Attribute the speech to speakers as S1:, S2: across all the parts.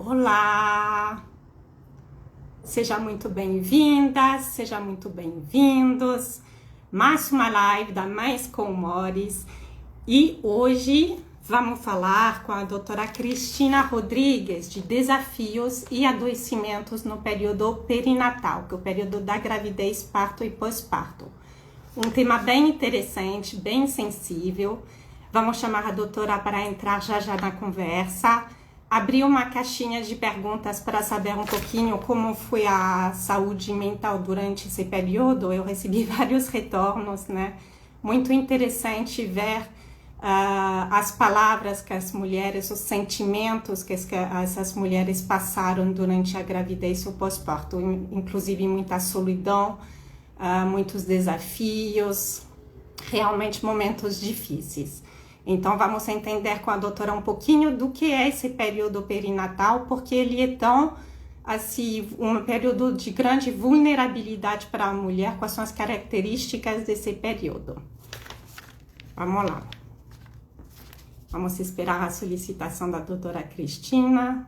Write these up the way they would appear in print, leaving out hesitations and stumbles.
S1: Olá! Seja muito bem-vinda, seja muito bem-vindos. Mais uma live da Mais com Humores. E hoje vamos falar com a doutora Cristina Rodrigues de desafios e adoecimentos no período perinatal, que é o período da gravidez, parto e pós-parto. Um tema bem interessante, bem sensível. Vamos chamar a doutora para entrar já na conversa. Abri uma caixinha de perguntas para saber um pouquinho como foi a saúde mental durante esse período. Eu recebi vários retornos, né? Muito interessante ver as palavras que as mulheres, os sentimentos que essas mulheres passaram durante a gravidez e o pós-parto, inclusive muita solidão, muitos desafios, realmente momentos difíceis. Então, vamos entender com a doutora um pouquinho do que é esse período perinatal, porque ele é tão, assim, um período de grande vulnerabilidade para a mulher, quais são as características desse período. Vamos lá. Vamos esperar a solicitação da doutora Cristina.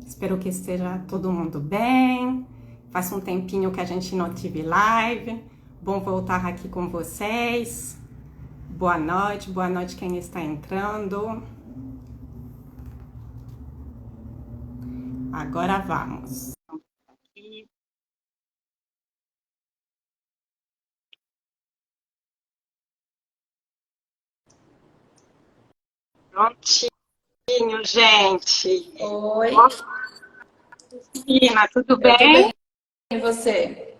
S1: Espero que esteja todo mundo bem. Faz um tempinho que a gente não tive live. Bom voltar aqui com vocês. Boa noite quem está entrando. Agora vamos. Prontinho, gente.
S2: Oi.
S1: Cristina, tudo
S2: Eu tô
S1: bem?
S2: bem, e você?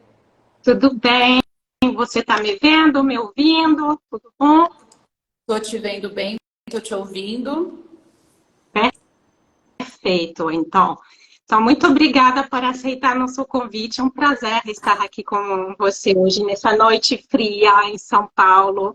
S1: Tudo bem. Você está me vendo, me ouvindo? Tudo bom?
S2: Tô te vendo bem, tô te ouvindo.
S1: Perfeito, então. Então, muito obrigada por aceitar nosso convite. É um prazer estar aqui com você hoje, nessa noite fria em São Paulo.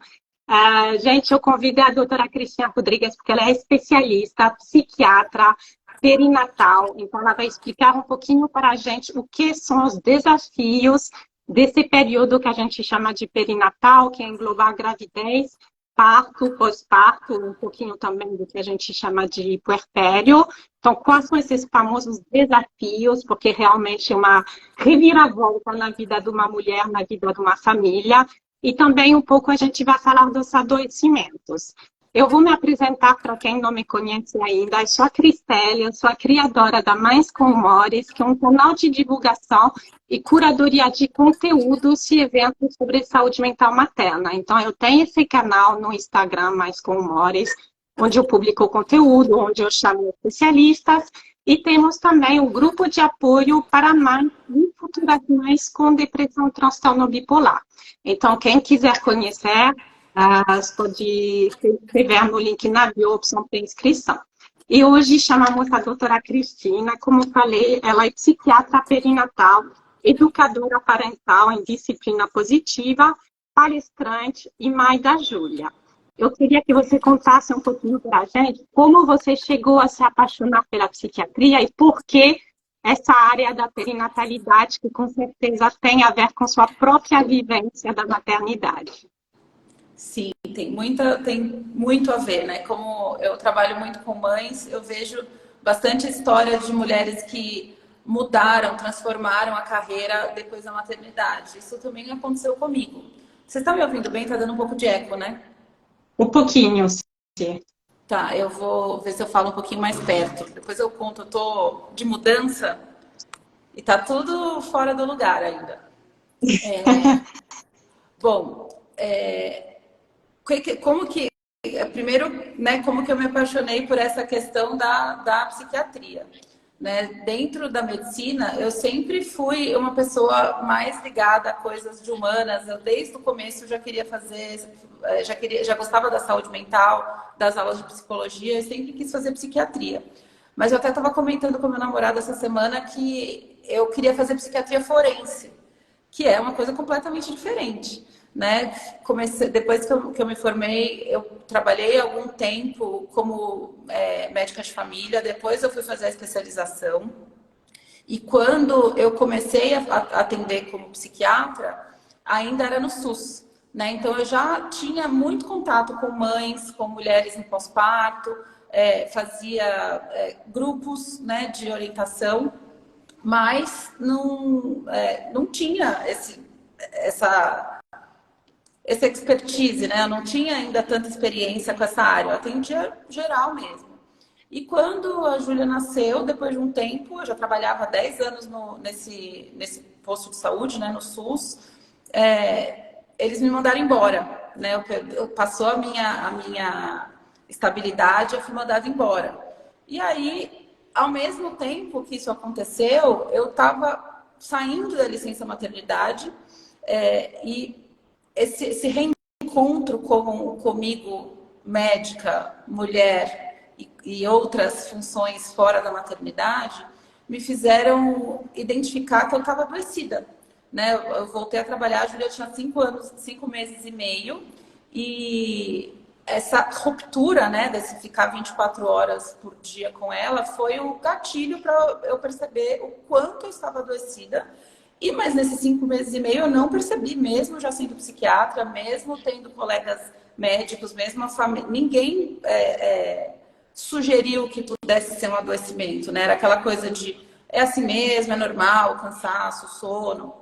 S1: Gente, eu convidei a doutora Cristina Rodrigues, porque ela é especialista, psiquiatra, perinatal. Então, ela vai explicar um pouquinho para a gente o que são os desafios desse período que a gente chama de perinatal, que engloba a gravidez, parto, pós-parto, um pouquinho também do que a gente chama de puerpério. Então, quais são esses famosos desafios? Porque realmente é uma reviravolta na vida de uma mulher, na vida de uma família. E também um pouco a gente vai falar dos adoecimentos. Eu vou me apresentar para quem não me conhece ainda. Eu sou a Cristelle, eu sou a criadora da Mais com Humores, que é um canal de divulgação e curadoria de conteúdos e eventos sobre saúde mental materna. Então, eu tenho esse canal no Instagram, Mais com Humores, onde eu publico conteúdo, onde eu chamo especialistas, e temos também o grupo de apoio para mães e futuras mães com depressão e transtorno bipolar. Então, quem quiser conhecer, pode se inscrever no link na bio, opção para inscrição. E hoje chamamos a doutora Cristina, como falei, ela é psiquiatra perinatal, educadora parental em disciplina positiva, palestrante e mãe da Júlia. Eu queria que você contasse um pouquinho para a gente como você chegou a se apaixonar pela psiquiatria e por que essa área da perinatalidade, que com certeza tem a ver com sua própria vivência da maternidade.
S2: Sim, tem muito a ver, né? Como eu trabalho muito com mães, eu vejo bastante história de mulheres que mudaram, transformaram a carreira depois da maternidade. Isso também aconteceu comigo. Você está me ouvindo bem? Tá dando um pouco de eco, né?
S1: Um pouquinho, sim.
S2: Tá, eu vou ver se eu falo um pouquinho mais perto. Depois eu conto, eu tô de mudança e tá tudo fora do lugar ainda. Bom, como que primeiro, né, como que eu me apaixonei por essa questão da psiquiatria, né? Dentro da medicina, eu sempre fui uma pessoa mais ligada a coisas de humanas. Eu desde o começo já queria fazer, já gostava da saúde mental, das aulas de psicologia, eu sempre quis fazer psiquiatria. Mas eu até estava comentando com meu namorado essa semana que eu queria fazer psiquiatria forense, que é uma coisa completamente diferente, né? Depois que eu me formei, eu trabalhei algum tempo como médica de família, depois eu fui fazer a especialização. E quando eu comecei a atender como psiquiatra, ainda era no SUS, né? Então, eu já tinha muito contato com mães, com mulheres no pós-parto, fazia grupos, né, de orientação, mas não tinha essa expertise, né? Eu não tinha ainda tanta experiência com essa área, eu atendia geral mesmo. E quando a Júlia nasceu, depois de um tempo, eu já trabalhava há 10 anos nesse posto de saúde, né, no SUS, eles me mandaram embora, né? Passou a minha estabilidade, eu fui mandada embora. E aí, ao mesmo tempo que isso aconteceu, eu estava saindo da licença maternidade, e esse reencontro comigo, médica, mulher e outras funções fora da maternidade, me fizeram identificar que eu estava adoecida, né? Eu voltei a trabalhar, a Júlia tinha 5 meses e meio, e essa ruptura, né, desse ficar 24 horas por dia com ela, foi o gatilho para eu perceber o quanto eu estava adoecida. Mas nesses 5 meses e meio eu não percebi, mesmo já sendo psiquiatra, mesmo tendo colegas médicos, mesmo a família, ninguém sugeriu que pudesse ser um adoecimento, né? Era aquela coisa de é assim mesmo, é normal, cansaço, sono.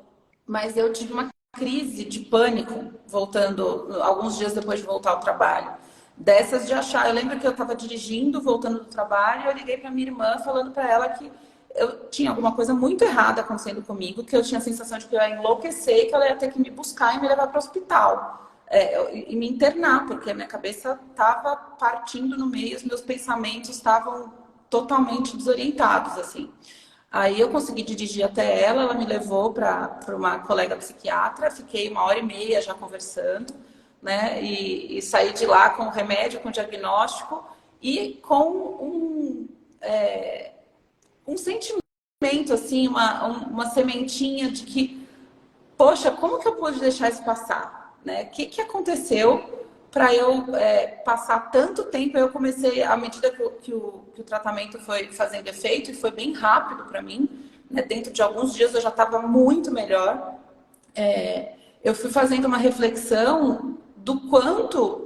S2: Mas eu tive uma crise de pânico voltando, alguns dias depois de voltar ao trabalho. Dessas de achar, eu lembro que eu estava dirigindo, voltando do trabalho, e eu liguei para minha irmã falando para ela que eu tinha alguma coisa muito errada acontecendo comigo, que eu tinha a sensação de que eu ia enlouquecer, que ela ia ter que me buscar e me levar para o hospital. E me internar, porque a minha cabeça estava partindo no meio, os meus pensamentos estavam totalmente desorientados, assim. Aí eu consegui dirigir até ela me levou para uma colega psiquiatra, fiquei 1h30 já conversando, né? E saí de lá com o remédio, com o diagnóstico e com um sentimento, assim, uma sementinha de que, poxa, como que eu pude deixar isso passar? Né? O que aconteceu para eu passar tanto tempo? Eu comecei, à medida que o tratamento foi fazendo efeito, e foi bem rápido para mim, né? Dentro de alguns dias eu já estava muito melhor. Eu fui fazendo uma reflexão do quantos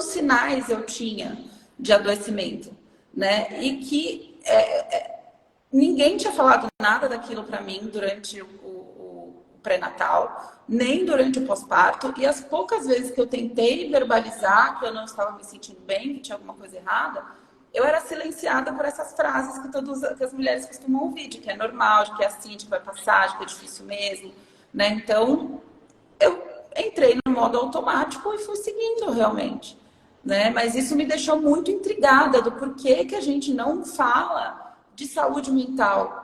S2: sinais eu tinha de adoecimento, né? E que ninguém tinha falado nada daquilo para mim durante o pré-natal, nem durante o pós-parto. E as poucas vezes que eu tentei verbalizar que eu não estava me sentindo bem, que tinha alguma coisa errada, eu era silenciada por essas frases que as mulheres costumam ouvir, de que é normal, de que é assim, de que vai passar, de que é difícil mesmo, né? Então, eu entrei no modo automático e fui seguindo realmente, né? Mas isso me deixou muito intrigada do porquê que a gente não fala de saúde mental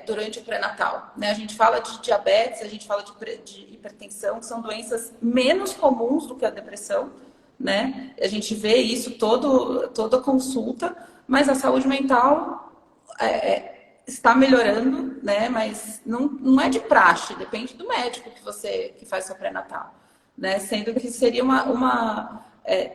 S2: durante o pré-natal, né? A gente fala de diabetes, a gente fala de hipertensão, que são doenças menos comuns do que a depressão, né? A gente vê isso toda consulta, mas a saúde mental está melhorando, né? Mas não é de praxe, depende do médico que faz seu pré-natal, né? Sendo que seria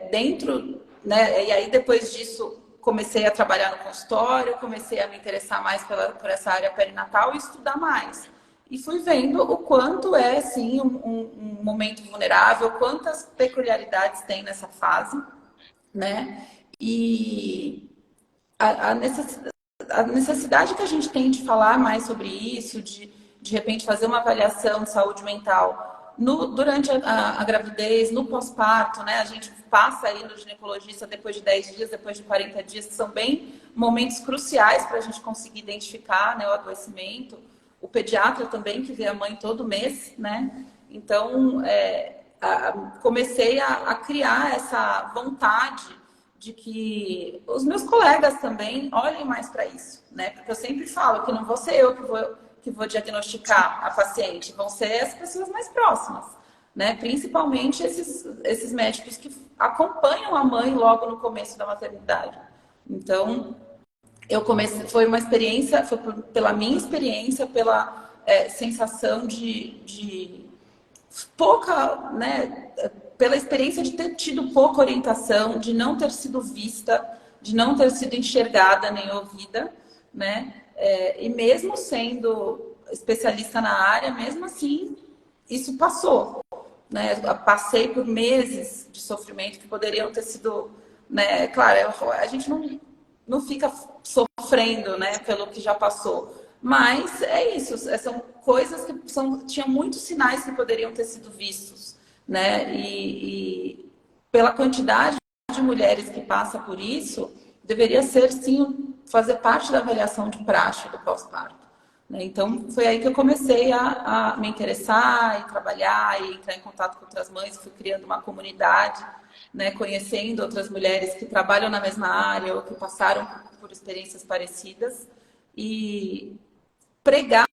S2: dentro, né? E aí depois disso comecei a trabalhar no consultório, comecei a me interessar mais por essa área perinatal e estudar mais. E fui vendo o quanto é, sim, um momento vulnerável, quantas peculiaridades tem nessa fase, né? E a necessidade que a gente tem de falar mais sobre isso, de repente fazer uma avaliação de saúde mental durante a gravidez, no pós-parto, né? A gente passa aí no ginecologista depois de 10 dias, depois de 40 dias, que são bem momentos cruciais para a gente conseguir identificar, né, o adoecimento. O pediatra também, que vê a mãe todo mês, né? Então, comecei a criar essa vontade de que os meus colegas também olhem mais para isso, né? Porque eu sempre falo que não vou ser eu que vou diagnosticar a paciente, vão ser as pessoas mais próximas, né? Principalmente esses médicos que acompanham a mãe logo no começo da maternidade. Então, foi uma experiência, foi pela minha experiência, pela sensação de pouca, né? Pela experiência de ter tido pouca orientação, de não ter sido vista, de não ter sido enxergada nem ouvida, né? E mesmo sendo especialista na área, mesmo assim, isso passou, né? Eu passei por meses de sofrimento que poderiam ter sido, né? Claro, a gente não fica sofrendo, né, pelo que já passou. Mas é isso, são coisas que tinham muitos sinais que poderiam ter sido vistos, né? E pela quantidade de mulheres que passa por isso, deveria ser, sim, fazer parte da avaliação de praxe do pós-parto. Né? Então, foi aí que eu comecei a me interessar e trabalhar e entrar em contato com outras mães, fui criando uma comunidade, né? Conhecendo outras mulheres que trabalham na mesma área ou que passaram por experiências parecidas e pregar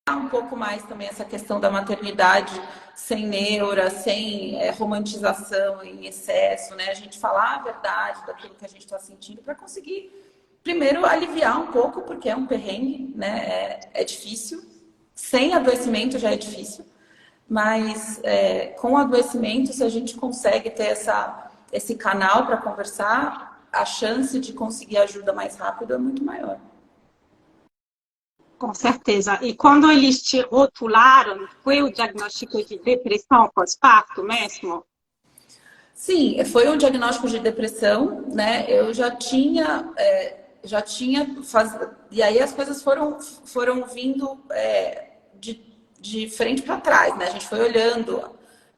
S2: um pouco mais também essa questão da maternidade sem neura, sem romantização em excesso, né? A gente falar a verdade daquilo que a gente está sentindo para conseguir, primeiro, aliviar um pouco, porque é um perrengue, né? É difícil. Sem adoecimento já é difícil. Mas com o adoecimento, se a gente consegue ter esse canal para conversar, a chance de conseguir ajuda mais rápido é muito maior.
S1: Com certeza. E quando eles te rotularam, foi o diagnóstico de depressão pós-parto mesmo?
S2: Sim, foi um diagnóstico de depressão, né? Eu e aí as coisas foram vindo de frente para trás, né? A gente foi olhando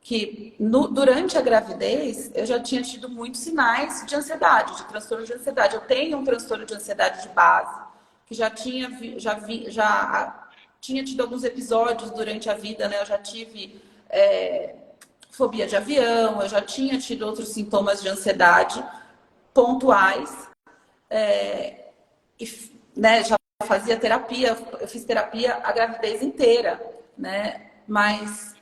S2: que durante a gravidez eu já tinha tido muitos sinais de ansiedade, de transtorno de ansiedade. Eu tenho um transtorno de ansiedade de base, que já tinha tido alguns episódios durante a vida, né? Eu já tive fobia de avião, eu já tinha tido outros sintomas de ansiedade pontuais, né? Já fazia terapia, eu fiz terapia a gravidez inteira, né? Mas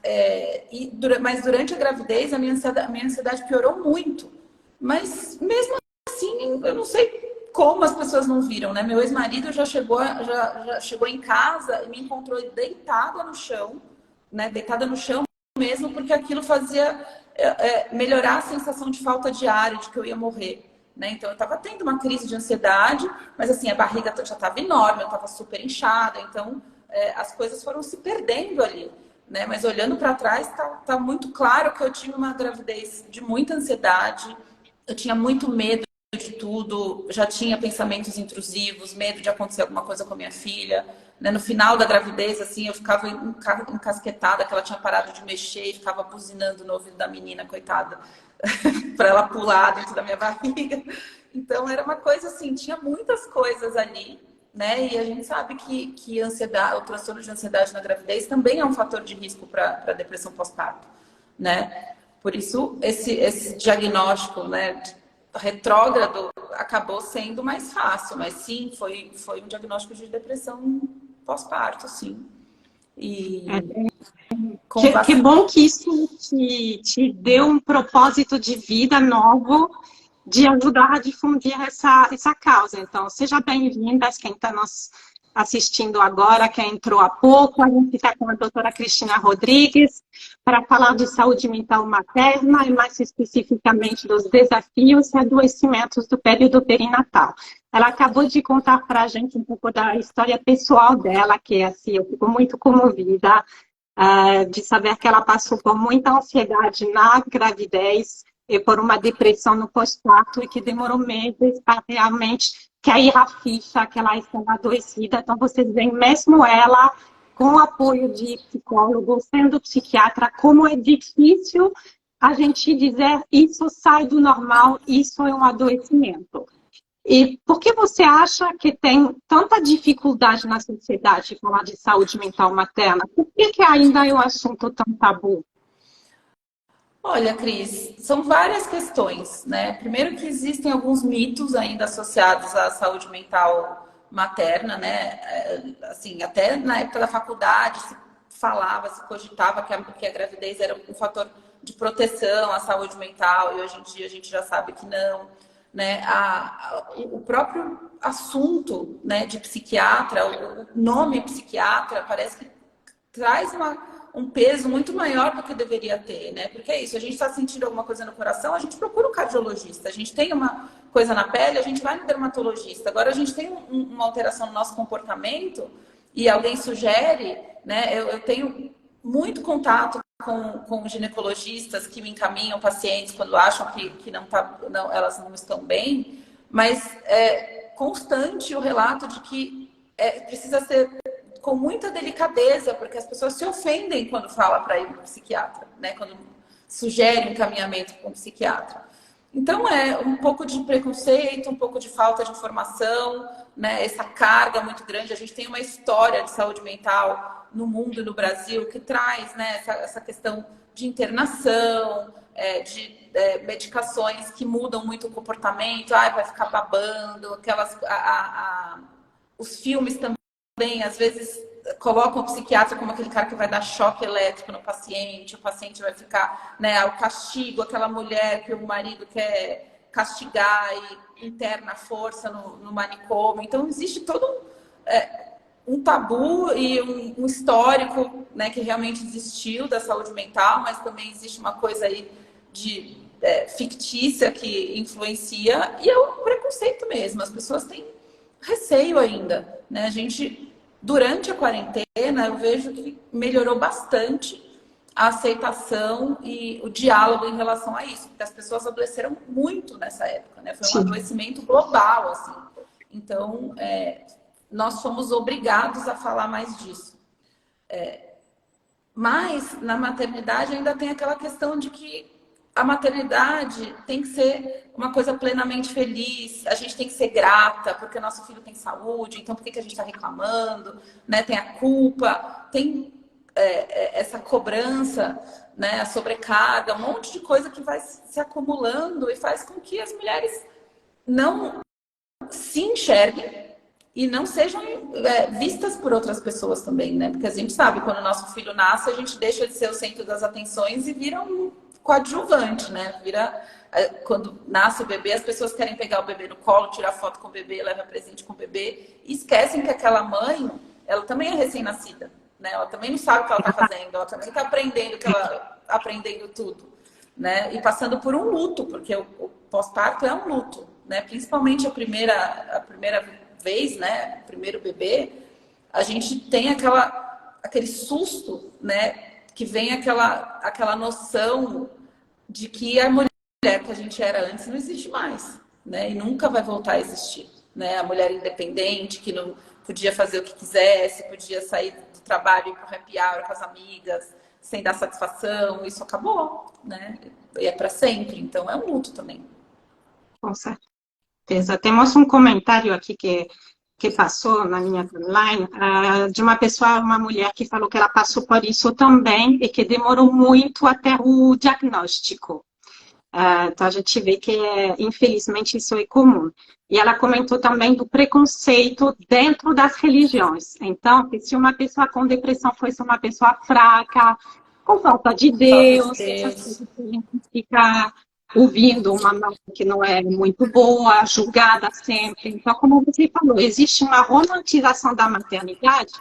S2: durante a gravidez a minha ansiedade piorou muito. Mas mesmo assim, eu não sei como as pessoas não viram, né? Meu ex-marido já chegou em casa e me encontrou deitada no chão, né? Deitada no chão mesmo, porque aquilo fazia melhorar a sensação de falta de ar, de que eu ia morrer. Né? Então, eu estava tendo uma crise de ansiedade, mas assim, a barriga já estava enorme, eu estava super inchada, então as coisas foram se perdendo ali. Né? Mas olhando para trás, tá muito claro que eu tinha uma gravidez de muita ansiedade, eu tinha muito medo de tudo, já tinha pensamentos intrusivos, medo de acontecer alguma coisa com a minha filha. Né? No final da gravidez, assim, eu ficava encasquetada, que ela tinha parado de mexer e ficava buzinando no ouvido da menina, coitada, para ela pular dentro da minha barriga. Então, era uma coisa assim, tinha muitas coisas ali, né? E a gente sabe que ansiedade, o transtorno de ansiedade na gravidez também é um fator de risco para depressão pós-parto, né? Por isso, esse diagnóstico, né, retrógrado acabou sendo mais fácil, mas sim, foi um diagnóstico de depressão pós-parto, sim. E
S1: que bom que isso te deu um propósito de vida novo de ajudar a difundir essa causa. Então, seja bem-vindas quem está nos assistindo agora, quem entrou há pouco. A gente está com a doutora Cristina Rodrigues para falar de saúde mental materna e mais especificamente dos desafios e adoecimentos do período perinatal. Ela acabou de contar para a gente um pouco da história pessoal dela, que assim, eu fico muito comovida de saber que ela passou por muita ansiedade na gravidez e por uma depressão no pós-parto e que demorou meses para realmente cair a ficha que ela estava adoecida. Então, vocês veem mesmo ela com o apoio de psicólogo, sendo psiquiatra, como é difícil a gente dizer isso sai do normal, isso é um adoecimento. E por que você acha que tem tanta dificuldade na sociedade de falar de saúde mental materna? Por que ainda é um assunto tão tabu?
S2: Olha, Cris, são várias questões, né? Primeiro que existem alguns mitos ainda associados à saúde mental materna, né? Assim, até na época da faculdade se falava, se cogitava que a gravidez era um fator de proteção à saúde mental e hoje em dia a gente já sabe que não, né? O próprio assunto, né, de psiquiatra, o nome psiquiatra parece que traz um peso muito maior do que deveria ter, né? Porque é isso, a gente está sentindo alguma coisa no coração, a gente procura um cardiologista. A gente tem uma coisa na pele, a gente vai no dermatologista. Agora a gente tem uma alteração no nosso comportamento e alguém sugere, né? Eu tenho muito contato com ginecologistas que me encaminham pacientes quando acham que elas não estão bem, mas é constante o relato de que precisa ser com muita delicadeza, porque as pessoas se ofendem quando fala para ir para o psiquiatra, né? Quando sugere um encaminhamento para um psiquiatra. Então, é um pouco de preconceito, um pouco de falta de informação, né? Essa carga muito grande. A gente tem uma história de saúde mental no mundo e no Brasil que traz, né, essa questão de internação, de medicações que mudam muito o comportamento, vai ficar babando, os filmes também, às vezes, colocam o psiquiatra como aquele cara que vai dar choque elétrico no paciente, o paciente vai ficar, né, o castigo, aquela mulher que o marido quer castigar e interna a força no manicômio. Então, existe todo um tabu e um histórico, né, que realmente existiu da saúde mental, mas também existe uma coisa aí de fictícia que influencia, e é o preconceito mesmo. As pessoas têm receio ainda, né? A gente, durante a quarentena, eu vejo que melhorou bastante a aceitação e o diálogo em relação a isso, porque as pessoas adoeceram muito nessa época, né? Foi um adoecimento global, assim. Então, nós fomos obrigados a falar mais disso. Mas, na maternidade, ainda tem aquela questão de que a maternidade tem que ser uma coisa plenamente feliz, a gente tem que ser grata, porque o nosso filho tem saúde, então por que a gente está reclamando? Né? Tem a culpa, tem essa cobrança, né? A sobrecarga, um monte de coisa que vai se acumulando e faz com que as mulheres não se enxerguem e não sejam vistas por outras pessoas também, né? Porque a gente sabe, quando o nosso filho nasce, a gente deixa de ser o centro das atenções e vira um coadjuvante, né? Quando nasce o bebê, as pessoas querem pegar o bebê no colo, tirar foto com o bebê, levar presente com o bebê, e esquecem que aquela mãe, ela também é recém-nascida, né? Ela também não sabe o que ela está fazendo, ela também está aprendendo tudo, né? E passando por um luto, porque o pós-parto é um luto, né? Principalmente a primeira vez, né? O primeiro bebê, a gente tem aquele susto, né? Que vem aquela noção de que a mulher que a gente era antes não existe mais, né? E nunca vai voltar a existir, né? A mulher independente, que não podia fazer o que quisesse, podia sair do trabalho e ir para o happy hour com as amigas, sem dar satisfação, isso acabou, né? E é para sempre, então é um luto também.
S1: Com certeza. Temos um comentário aqui que passou na minha timeline, de uma pessoa, uma mulher que falou que ela passou por isso também e que demorou muito até o diagnóstico. Então, a gente vê que, infelizmente, isso é comum. E ela comentou também do preconceito dentro das religiões. Então, se uma pessoa com depressão fosse uma pessoa fraca, com falta de Deus, essas coisas que a gente fica ouvindo uma mãe que não é muito boa, julgada sempre. Então, como você falou, existe uma romantização da maternidade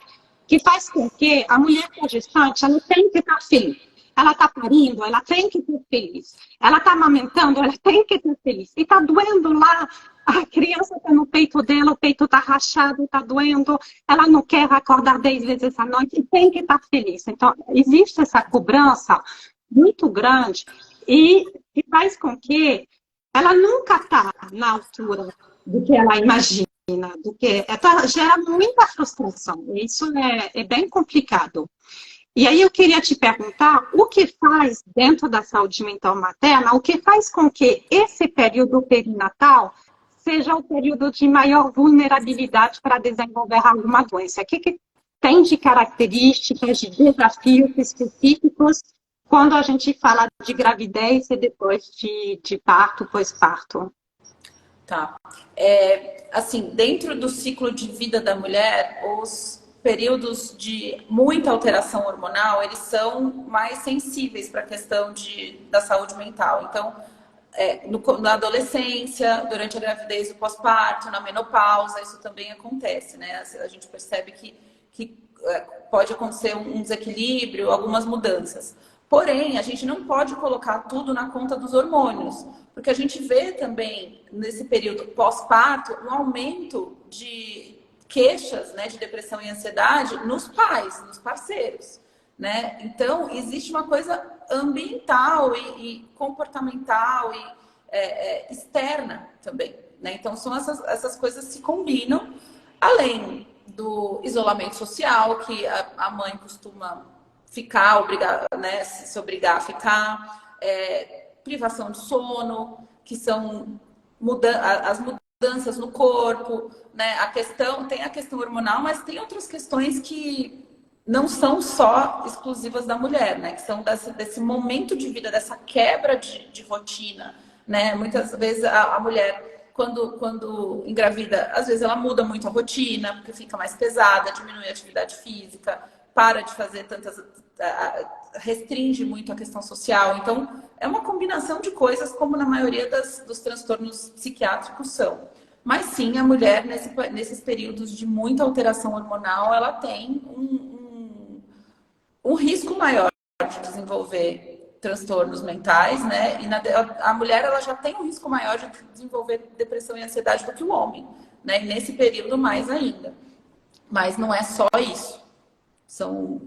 S1: que faz com que a mulher que é gestante, ela tem que estar feliz. Ela está parindo, ela tem que estar feliz. Ela está amamentando, ela tem que estar feliz. E está doendo lá, a criança está no peito dela, o peito está rachado, está doendo, ela não quer acordar 10 vezes à noite e tem que estar feliz. Então, existe essa cobrança muito grande e faz com que ela nunca está na altura do que ela imagina, do que gera muita frustração. Isso é bem complicado. E aí eu queria te perguntar o que faz dentro da saúde mental materna, o que faz com que esse período perinatal seja o período de maior vulnerabilidade para desenvolver alguma doença? O que tem de características, de desafios específicos quando a gente fala de gravidez e depois de parto, pós-parto?
S2: Tá. Assim, dentro do ciclo de vida da mulher, os períodos de muita alteração hormonal, eles são mais sensíveis para a questão da saúde mental. Então, na adolescência, durante a gravidez e o pós-parto, na menopausa, isso também acontece, né? A gente percebe que pode acontecer um desequilíbrio, algumas mudanças. Porém, a gente não pode colocar tudo na conta dos hormônios, porque a gente vê também, nesse período pós-parto, um aumento de queixas, né, de depressão e ansiedade nos pais, nos parceiros. né? Então, existe uma coisa ambiental e comportamental e externa também, né? Então, são essas coisas se combinam, além do isolamento social, que a mãe costuma ficar, né, se obrigar a ficar, privação de sono, que são as mudanças no corpo, né? Tem a questão hormonal, mas tem outras questões que não são só exclusivas da mulher, né? Que são desse momento de vida, dessa quebra de rotina, né? Muitas vezes a mulher, quando engravida, às vezes ela muda muito a rotina, porque fica mais pesada, diminui a atividade física, para de fazer restringe muito a questão social. Então, é uma combinação de coisas, como na maioria dos transtornos psiquiátricos são. Mas sim, a mulher, nesses períodos de muita alteração hormonal, ela tem um risco maior de desenvolver transtornos mentais, né? A mulher, ela já tem um risco maior de desenvolver depressão e ansiedade do que o homem, né? E nesse período, mais ainda. Mas não é só isso. São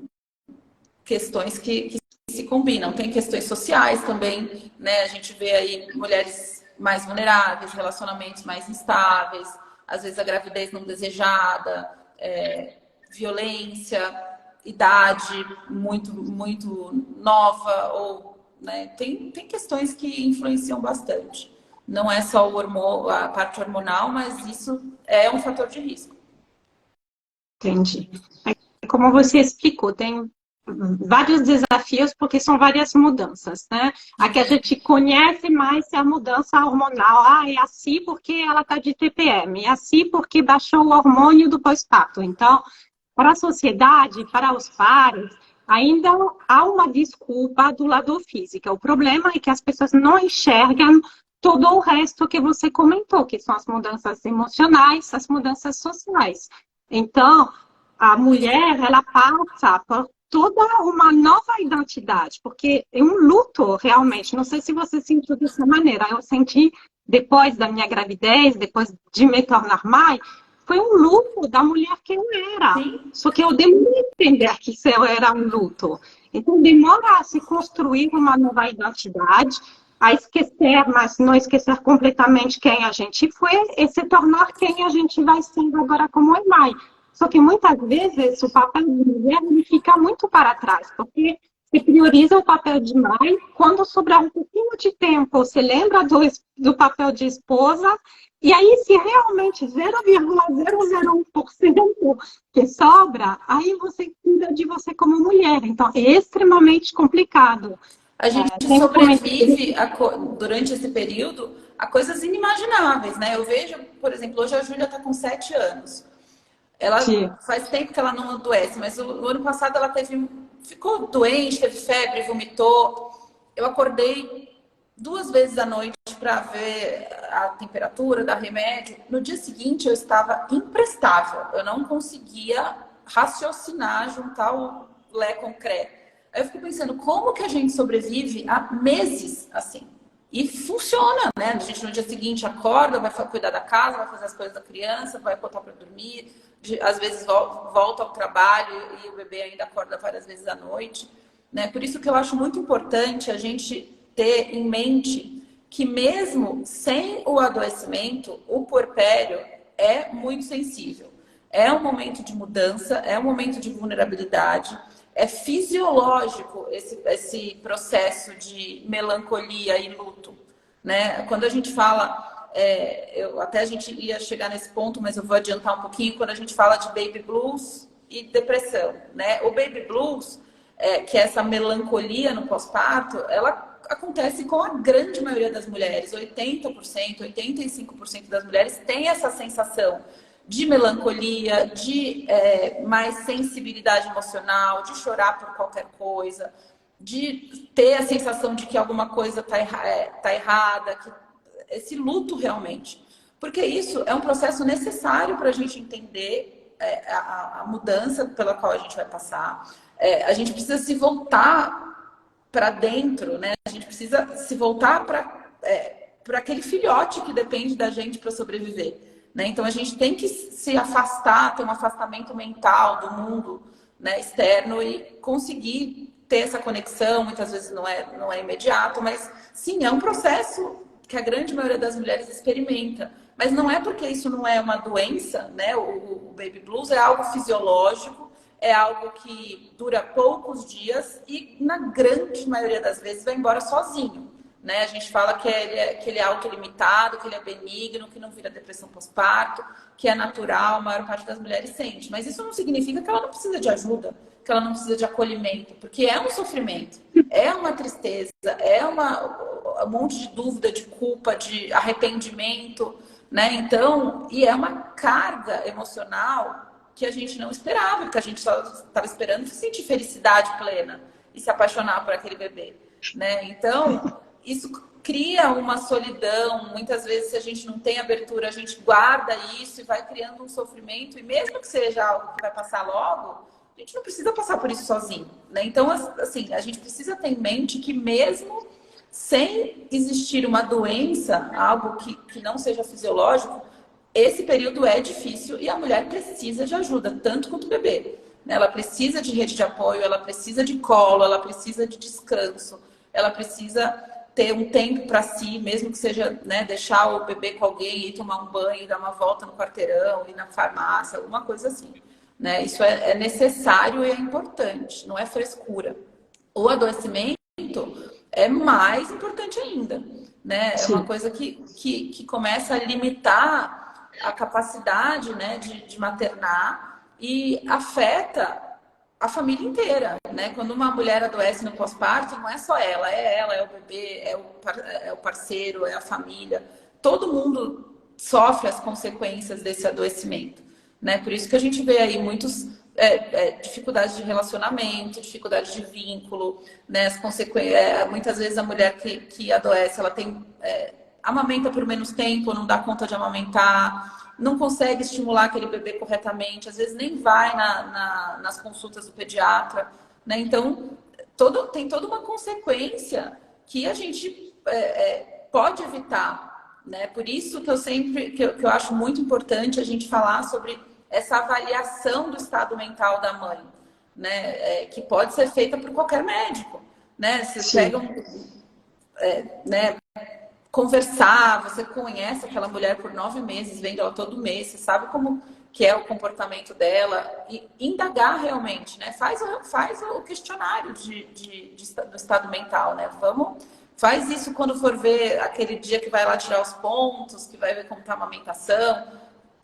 S2: questões que se combinam. Tem questões sociais também, né? A gente vê aí mulheres mais vulneráveis, relacionamentos mais instáveis, às vezes a gravidez não desejada, violência, idade muito, muito nova, ou, né? Tem questões que influenciam bastante. Não é só a parte hormonal, mas isso é um fator de risco.
S1: Entendi. Como você explicou, tem vários desafios porque são várias mudanças, né? A que a gente conhece mais é a mudança hormonal. Ah, é assim porque ela está de TPM, é assim porque baixou o hormônio do pós-parto. Então, para a sociedade, para os pares, ainda há uma desculpa do lado físico. O problema é que as pessoas não enxergam todo o resto que você comentou, que são as mudanças emocionais, as mudanças sociais. Então, a mulher, ela passa por toda uma nova identidade, porque é um luto, realmente. Não sei se você sentiu dessa maneira. Eu senti, depois da minha gravidez, depois de me tornar mãe, foi um luto da mulher que eu era.
S2: Sim.
S1: Só que eu demorei a entender que isso era um luto. Então, demora a se construir uma nova identidade, a esquecer, mas não esquecer completamente quem a gente foi, e se tornar quem a gente vai sendo agora como é mãe. Só que muitas vezes o papel de mulher fica muito para trás, porque se prioriza o papel de mãe, quando sobrar um pouquinho de tempo, você lembra do papel de esposa, e aí se realmente 0,001% que sobra, aí você cuida de você como mulher. Então, é extremamente complicado.
S2: A gente sobrevive durante esse período a coisas inimagináveis, né? Eu vejo, por exemplo, hoje a Júlia está com 7 anos. Ela faz tempo que ela não adoece, mas no ano passado ela ficou doente, teve febre, vomitou. Eu acordei 2 vezes à noite para ver a temperatura, dar remédio. No dia seguinte eu estava imprestável. Eu não conseguia raciocinar, juntar o lé com cré. Aí eu fico pensando, como que a gente sobrevive há meses assim? E funciona, né? A gente no dia seguinte acorda, vai cuidar da casa, vai fazer as coisas da criança, vai botar para dormir. Às vezes volta ao trabalho e o bebê ainda acorda várias vezes à noite, né? Por isso que eu acho muito importante a gente ter em mente que mesmo sem o adoecimento, o puerpério é muito sensível. É um momento de mudança, é um momento de vulnerabilidade. É fisiológico esse processo de melancolia e luto, né? Quando a gente fala, até a gente ia chegar nesse ponto, mas eu vou adiantar um pouquinho, quando a gente fala de baby blues e depressão, né? O baby blues, que é essa melancolia no pós-parto, ela acontece com a grande maioria das mulheres, 80%, 85% das mulheres têm essa sensação de melancolia, de mais sensibilidade emocional, de chorar por qualquer coisa, de ter a sensação de que alguma coisa tá errada, esse luto realmente. Porque isso é um processo necessário para a gente entender a mudança pela qual a gente vai passar. A gente precisa se voltar para dentro, né? A gente precisa se voltar para aquele filhote que depende da gente para sobreviver. Né? Então a gente tem que se afastar, ter um afastamento mental do mundo, né, externo e conseguir ter essa conexão. Muitas vezes não é imediato, mas sim, é um processo que a grande maioria das mulheres experimenta. Mas não é porque isso não é uma doença, né? O baby blues é algo fisiológico, é algo que dura poucos dias e, na grande maioria das vezes, vai embora sozinho. Né? A gente fala que ele é autolimitado, que ele é benigno, que não vira depressão pós-parto, que é natural, a maior parte das mulheres sente. Mas isso não significa que ela não precisa de ajuda, que ela não precisa de acolhimento, porque é um sofrimento, é uma tristeza, é um monte de dúvida, de culpa, de arrependimento, né? Então, e é uma carga emocional que a gente não esperava, porque a gente só estava esperando sentir felicidade plena e se apaixonar por aquele bebê, né? Então, isso cria uma solidão. Muitas vezes, se a gente não tem abertura, a gente guarda isso e vai criando um sofrimento. E mesmo que seja algo que vai passar logo, a gente não precisa passar por isso sozinho, né? Então, assim, a gente precisa ter em mente que mesmo sem existir uma doença, algo que não seja fisiológico, esse período é difícil e a mulher precisa de ajuda, tanto quanto o bebê. Ela precisa de rede de apoio, ela precisa de colo, ela precisa de descanso, ela precisa ter um tempo para si, mesmo que seja, né, deixar o bebê com alguém, ir tomar um banho, dar uma volta no quarteirão, ir na farmácia, alguma coisa assim. Né? Isso é necessário e é importante, não é frescura. O adoecimento é mais importante ainda. Né? É uma coisa que começa a limitar a capacidade, né, de maternar e afeta a família inteira, né? Quando uma mulher adoece no pós-parto, não é só ela, é o bebê, é o parceiro, é a família. Todo mundo sofre as consequências desse adoecimento, né? Por isso que a gente vê aí muitos dificuldades de relacionamento, dificuldade de vínculo, né? As consequências, muitas vezes a mulher que adoece, ela tem amamenta por menos tempo, não dá conta de amamentar, não consegue estimular aquele bebê corretamente, às vezes nem vai nas consultas do pediatra, né? Então, tem toda uma consequência que a gente pode evitar, né? Por isso que eu acho muito importante a gente falar sobre essa avaliação do estado mental da mãe, né? Que pode ser feita por qualquer médico, né? Vocês pegam, né? Conversar, você conhece aquela mulher por 9 meses, vendo ela todo mês, você sabe como que é o comportamento dela e indagar realmente, né? Faz o questionário do estado mental, né? Faz isso quando for ver aquele dia que vai lá tirar os pontos, que vai ver como está a amamentação.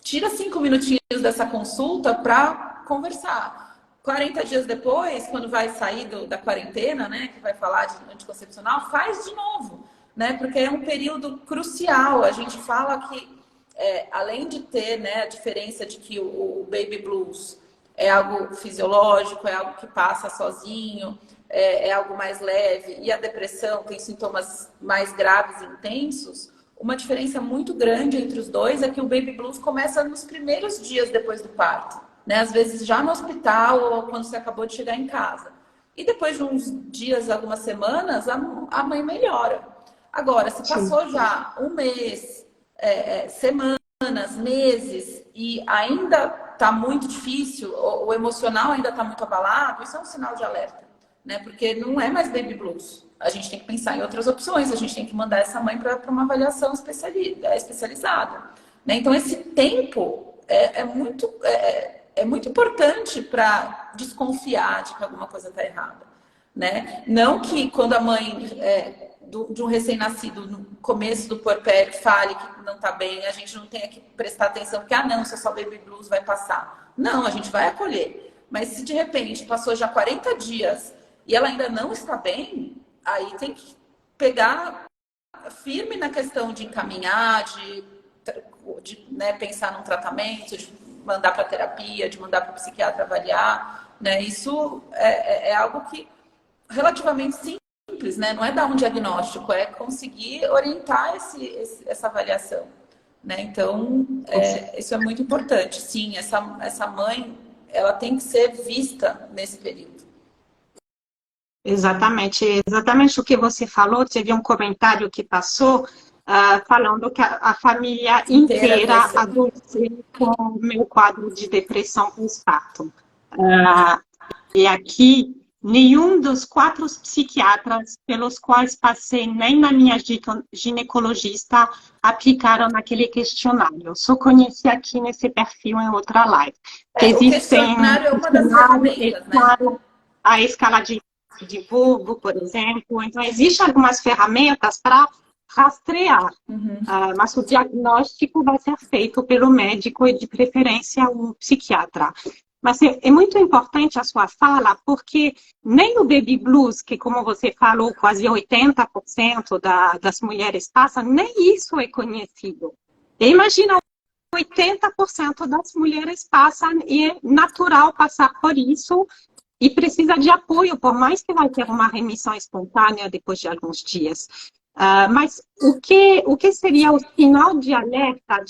S2: Tira 5 minutinhos dessa consulta para conversar. 40 dias depois, quando vai sair da quarentena, né? Que vai falar de anticoncepcional, faz de novo. Né? Porque é um período crucial. A gente fala que, além de ter, né, a diferença de que o baby blues é algo fisiológico, é algo que passa sozinho, é algo mais leve, e a depressão tem sintomas mais graves e intensos, uma diferença muito grande entre os dois é que o baby blues começa nos primeiros dias depois do parto, né? Às vezes já no hospital ou quando você acabou de chegar em casa. E depois de uns dias, algumas semanas, a mãe melhora. Agora, se passou já um mês, semanas, meses, e ainda está muito difícil, o emocional ainda está muito abalado, isso é um sinal de alerta, né? Porque não é mais baby blues. A gente tem que pensar em outras opções, a gente tem que mandar essa mãe para uma avaliação especializada. Né? Então, esse tempo é muito importante para desconfiar de que alguma coisa está errada. Né? Não que quando a mãe de um recém-nascido no começo do puerpério fale que não está bem, a gente não tenha que prestar atenção porque, não, se é só baby blues vai passar. Não, a gente vai acolher. Mas se de repente passou já 40 dias e ela ainda não está bem, aí tem que pegar firme na questão de encaminhar, né, pensar num tratamento, de mandar para terapia, de mandar para o psiquiatra avaliar. Né? Isso é algo que relativamente simples, né? Não é dar um diagnóstico, é conseguir orientar essa avaliação. Né? Então, isso é muito importante. Sim, essa mãe, ela tem que ser vista nesse período.
S1: Exatamente o que você falou. Teve um comentário que passou falando que a família inteira adoeceu com o meu quadro de depressão pós-parto. E aqui, nenhum dos 4 psiquiatras pelos quais passei, nem na minha ginecologista, aplicaram naquele questionário. Eu só conheci aqui nesse perfil em outra live. Que
S2: O
S1: existem
S2: questionário é uma das
S1: questionário,
S2: ferramentas, né?
S1: a escala de vulgo, por exemplo. Então, existem algumas ferramentas para rastrear, mas o diagnóstico vai ser feito pelo médico e, de preferência, um psiquiatra. Mas é muito importante a sua fala, porque nem o baby blues, que, como você falou, quase 80% das mulheres passam, nem isso é conhecido. E imagina, 80% das mulheres passam e é natural passar por isso e precisa de apoio, por mais que vai ter uma remissão espontânea depois de alguns dias. Mas o que seria o sinal de alerta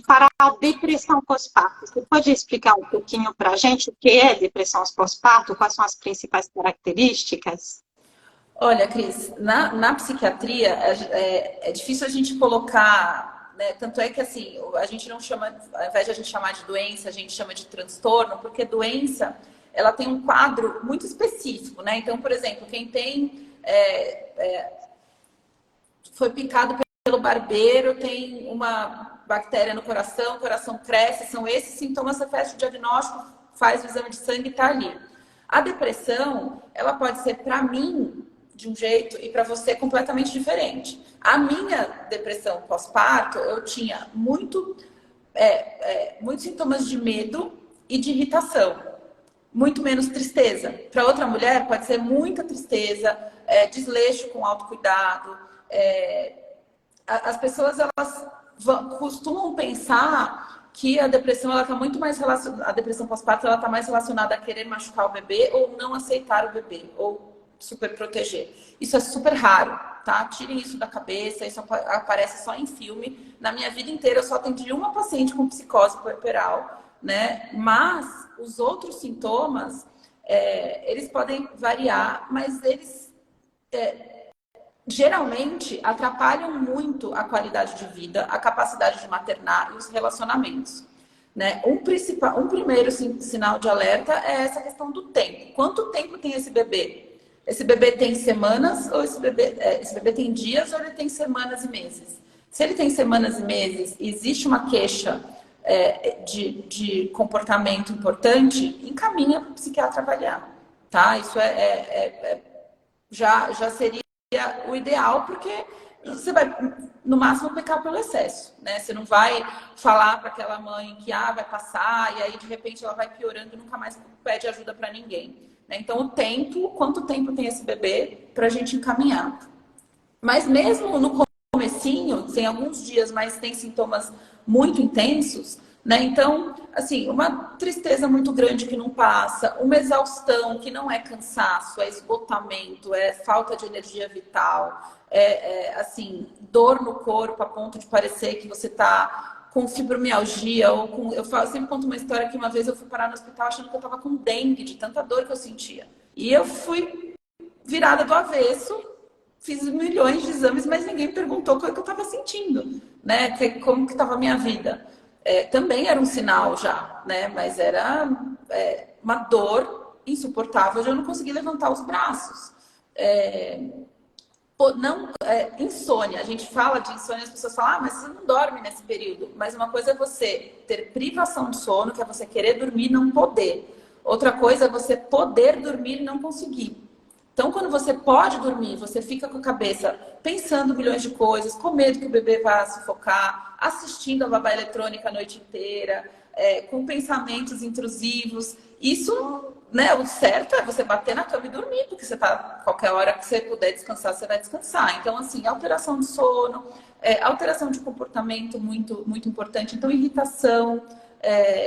S1: para a depressão pós-parto? Você pode explicar um pouquinho para a gente o que é depressão pós-parto? Quais são as principais características?
S2: Olha, Cris, na psiquiatria é difícil a gente colocar, né? Tanto é que assim, a gente não chama, ao invés de a gente chamar de doença, a gente chama de transtorno, porque doença ela tem um quadro muito específico, né? Então, por exemplo, quem tem foi picado pelo barbeiro, tem uma bactéria no coração, o coração cresce, são esses sintomas, você faz o diagnóstico, faz o exame de sangue e está ali. A depressão, ela pode ser para mim de um jeito e para você completamente diferente. A minha depressão pós-parto, eu tinha muitos sintomas de medo e de irritação, muito menos tristeza. Para outra mulher pode ser muita tristeza, desleixo com autocuidado. As pessoas elas costumam pensar que a depressão ela está muito mais relacionada, a depressão pós-parto ela está mais relacionada a querer machucar o bebê ou não aceitar o bebê ou super proteger. Isso é super raro, tá? Tirem isso da cabeça, isso aparece só em filme. Na minha vida inteira eu só atendi uma paciente com psicose puerperal, né? Mas os outros sintomas eles podem variar, mas eles geralmente atrapalham muito a qualidade de vida, a capacidade de maternar e os relacionamentos. Né? Um primeiro sinal de alerta é essa questão do tempo. Quanto tempo tem esse bebê? Esse bebê tem semanas ou esse bebê tem dias ou ele tem semanas e meses? Se ele tem semanas e meses e existe uma queixa de comportamento importante, encaminha para o psiquiatra avaliar. Tá? Isso já seria o ideal, porque você vai, no máximo, pecar pelo excesso, né? Você não vai falar para aquela mãe que vai passar e aí, de repente, ela vai piorando e nunca mais pede ajuda para ninguém. Né? Então, quanto tempo tem esse bebê para a gente encaminhar? Mas mesmo no comecinho, tem alguns dias, mas tem sintomas muito intensos, né? Então, assim, uma tristeza muito grande que não passa, uma exaustão que não é cansaço, é esgotamento, é falta de energia vital, assim, dor no corpo a ponto de parecer que você está com fibromialgia ou com... Eu sempre conto uma história que uma vez eu fui parar no hospital achando que eu estava com dengue, de tanta dor que eu sentia. E eu fui virada do avesso, fiz milhões de exames, mas ninguém me perguntou o que eu estava sentindo, né? Como que estava a minha vida. Também era um sinal já, né? Mas era uma dor insuportável, eu já não conseguia levantar os braços. Insônia, a gente fala de insônia, as pessoas falam, mas você não dorme nesse período. Mas uma coisa é você ter privação de sono, que é você querer dormir e não poder. Outra coisa é você poder dormir e não conseguir. Então, quando você pode dormir, você fica com a cabeça pensando milhões de coisas, com medo que o bebê vá sufocar, assistindo a babá eletrônica a noite inteira, com pensamentos intrusivos. Isso, né, o certo é você bater na cama e dormir, porque você tá, qualquer hora que você puder descansar, você vai descansar. Então, assim, alteração de sono, alteração de comportamento muito, muito importante. Então, irritação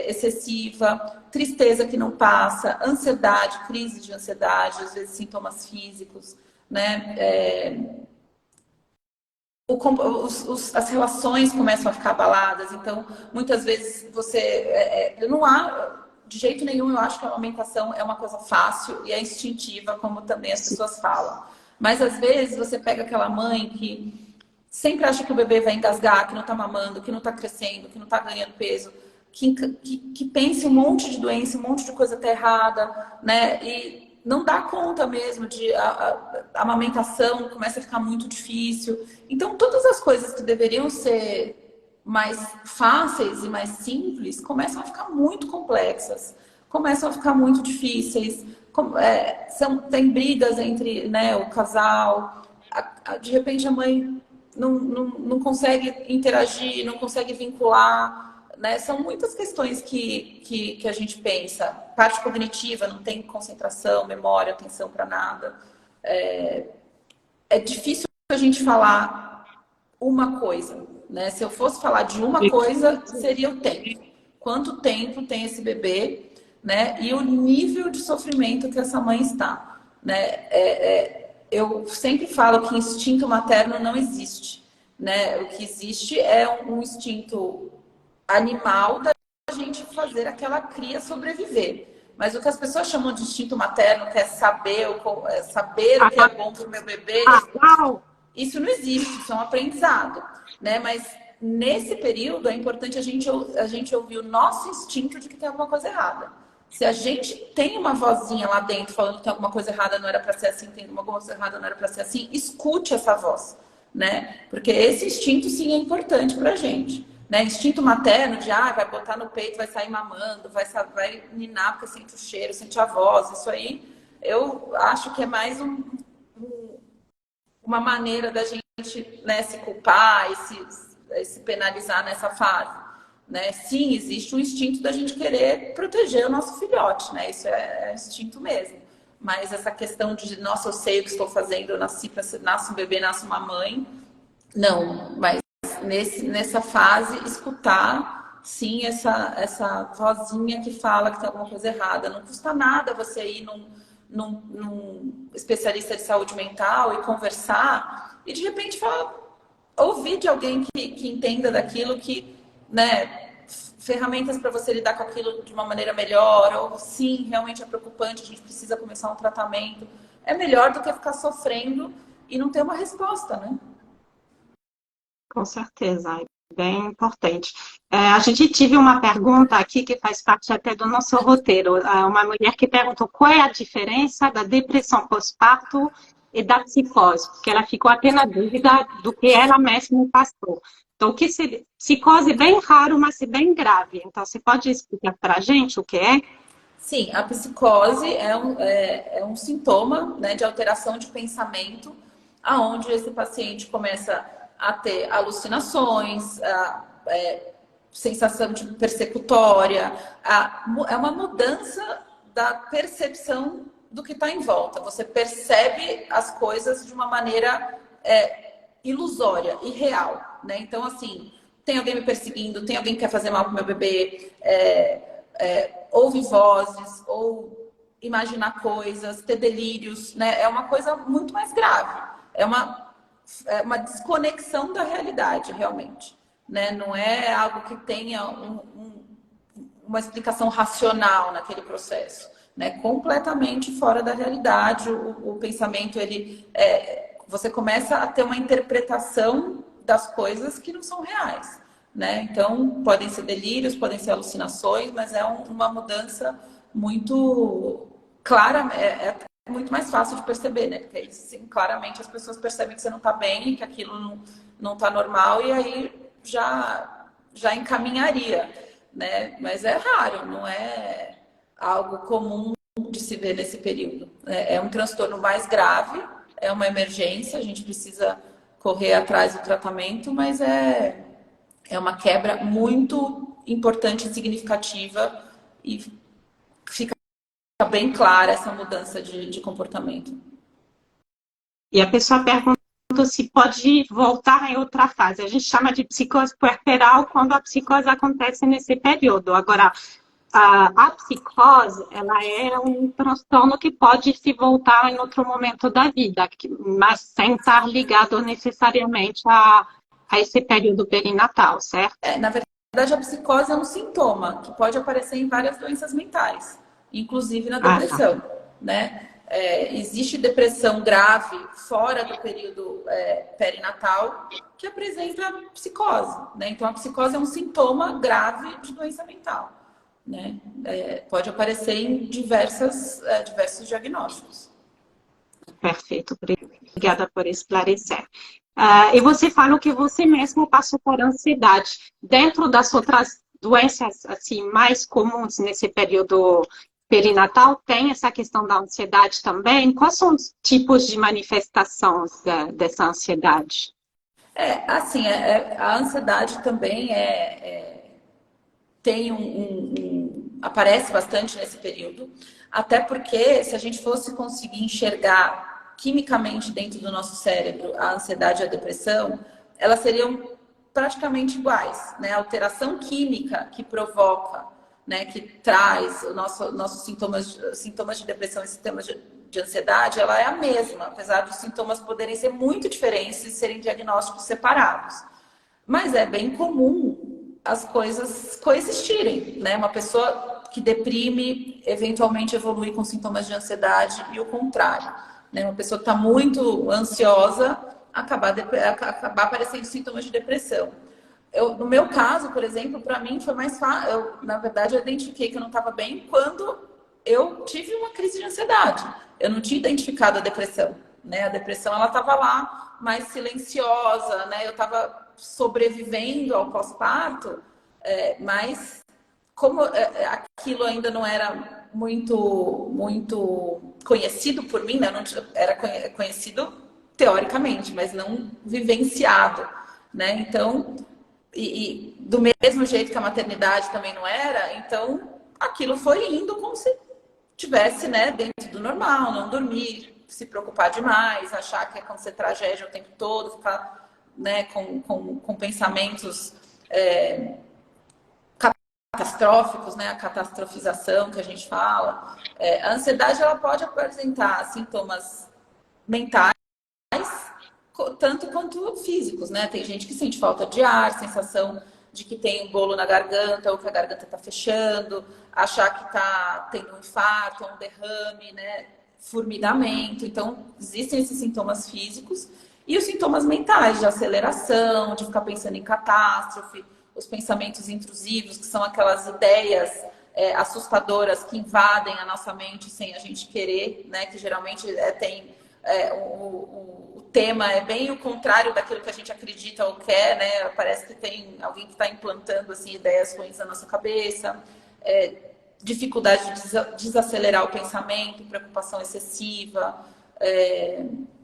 S2: excessiva, tristeza que não passa, ansiedade, crise de ansiedade, às vezes sintomas físicos, né? As relações começam a ficar abaladas, então muitas vezes não há, de jeito nenhum, eu acho que a amamentação é uma coisa fácil e é instintiva, como também as pessoas falam. Mas às vezes você pega aquela mãe que sempre acha que o bebê vai engasgar, que não está mamando, que não está crescendo, que não está ganhando peso, que pense um monte de doença, um monte de coisa tá errada, né? E não dá conta mesmo de a amamentação começa a ficar muito difícil. Então, todas as coisas que deveriam ser mais fáceis e mais simples começam a ficar muito complexas, começam a ficar muito difíceis. Tem brigas entre, né, o casal. De repente, a mãe não consegue interagir, não consegue vincular, né? São muitas questões que a gente pensa. Parte cognitiva, não tem concentração, memória, atenção para nada. É difícil a gente falar uma coisa, né? Se eu fosse falar de uma coisa, seria o tempo. Quanto tempo tem esse bebê, né? E o nível de sofrimento que essa mãe está, né? Eu sempre falo que instinto materno não existe, né? O que existe é um instinto animal da gente fazer aquela cria sobreviver. Mas o que as pessoas chamam de instinto materno, que é saber o que é bom para o meu bebê, isso não existe, isso é um aprendizado, né? Mas nesse período é importante a gente ouvir o nosso instinto de que tem alguma coisa errada. Se a gente tem uma vozinha lá dentro falando que tem alguma coisa errada, não era para ser assim, tem alguma coisa errada, não era para ser assim, escute essa voz, né? Porque esse instinto sim é importante para a gente, né? Instinto materno de vai botar no peito, vai sair mamando, vai ninar porque sente o cheiro, sente a voz, isso aí eu acho que é mais uma maneira da gente, né, se culpar e se penalizar nessa fase. Né? Sim, existe um instinto da gente querer proteger o nosso filhote, né? Isso é instinto mesmo. Mas essa questão de, nossa, eu sei o que estou fazendo, eu nasci para ser, nasce um bebê, nasce uma mãe. Não, mas nessa fase, escutar, sim, essa vozinha que fala que tem alguma coisa errada. Não custa nada você ir num especialista de saúde mental e conversar e, de repente, ouvir de alguém que entenda daquilo, né, ferramentas para você lidar com aquilo de uma maneira melhor, ou sim, realmente é preocupante, a gente precisa começar um tratamento. É melhor do que ficar sofrendo e não ter uma resposta, né?
S1: Com certeza, é bem importante. A gente tive uma pergunta aqui que faz parte até do nosso roteiro. Uma mulher que perguntou qual é a diferença da depressão pós-parto e da psicose, porque ela ficou até na dúvida do que ela mesma passou. Então, psicose é bem raro, mas é bem grave. Então, você pode explicar para a gente o que é?
S2: Sim, a psicose é um sintoma, né, de alteração de pensamento, aonde esse paciente começa a ter alucinações, sensação de persecutória, é uma mudança da percepção do que está em volta. Você percebe as coisas de uma maneira ilusória, irreal, né? Então, assim, tem alguém me perseguindo, tem alguém que quer fazer mal pro meu bebê, ouve vozes, ou imaginar coisas, ter delírios, né? É uma coisa muito mais grave. É uma desconexão da realidade, realmente, né? Não é algo que tenha uma explicação racional naquele processo, né? Completamente fora da realidade. O pensamento, você começa a ter uma interpretação das coisas que não são reais, né? Então, podem ser delírios, podem ser alucinações, mas é uma mudança muito clara, é muito mais fácil de perceber, né? Porque aí, sim, claramente as pessoas percebem que você não está bem, que aquilo não está normal, e aí já encaminharia, né? Mas é raro, não é algo comum de se ver nesse período. É um transtorno mais grave, é uma emergência, a gente precisa correr atrás do tratamento, mas é uma quebra muito importante e significativa e fica bem clara essa mudança de comportamento.
S1: E a pessoa pergunta se pode voltar em outra fase. A gente chama de psicose puerperal quando a psicose acontece nesse período. Agora, a psicose, ela é um transtorno que pode se voltar em outro momento da vida, mas sem estar ligado necessariamente a esse período perinatal, certo?
S2: Na verdade, a psicose é um sintoma que pode aparecer em várias doenças mentais, inclusive na depressão, né? Existe depressão grave fora do período perinatal que apresenta psicose, né? Então, a psicose é um sintoma grave de doença mental, né? Pode aparecer em diversos diagnósticos.
S1: Perfeito, obrigada por esclarecer. E você falou que você mesmo passou por ansiedade. Dentro das outras doenças assim, mais comuns nesse período perinatal, tem essa questão da ansiedade também? Quais são os tipos de manifestações dessa ansiedade?
S2: Assim, a ansiedade também aparece bastante nesse período, até porque se a gente fosse conseguir enxergar quimicamente dentro do nosso cérebro a ansiedade e a depressão, elas seriam praticamente iguais, né? A alteração química que provoca, né, que traz nossos sintomas de depressão e sintomas de ansiedade, ela é a mesma, apesar dos sintomas poderem ser muito diferentes e serem diagnósticos separados. Mas é bem comum as coisas coexistirem, né? Uma pessoa que deprime, eventualmente evolui com sintomas de ansiedade e o contrário, né? Uma pessoa que está muito ansiosa, acabar aparecendo sintomas de depressão. No meu caso, por exemplo, para mim foi mais fácil. Na verdade, eu identifiquei que eu não estava bem quando eu tive uma crise de ansiedade. Eu não tinha identificado a depressão, né? A depressão, ela estava lá, mais silenciosa, né? Eu estava sobrevivendo ao pós-parto, mas como aquilo ainda não era muito conhecido por mim, né? Era conhecido teoricamente, mas não vivenciado, né? Então, e do mesmo jeito que a maternidade também não era, então aquilo foi indo como se tivesse, né, dentro do normal, não dormir, se preocupar demais, achar que ia acontecer tragédia o tempo todo, ficar, né, com pensamentos catastróficos, né, a catastrofização que a gente fala. A ansiedade, ela pode apresentar sintomas mentais, tanto quanto físicos, né? Tem gente que sente falta de ar, sensação de que tem um bolo na garganta ou que a garganta está fechando, achar que está tendo um infarto, um derrame, né? Formigamento. Então, existem esses sintomas físicos e os sintomas mentais de aceleração, de ficar pensando em catástrofe, os pensamentos intrusivos, que são aquelas ideias assustadoras que invadem a nossa mente sem a gente querer, né? Que geralmente o tema é bem o contrário daquilo que a gente acredita ou quer, né? Parece que tem alguém que está implantando assim, ideias ruins na nossa cabeça, dificuldade de desacelerar o pensamento, preocupação excessiva.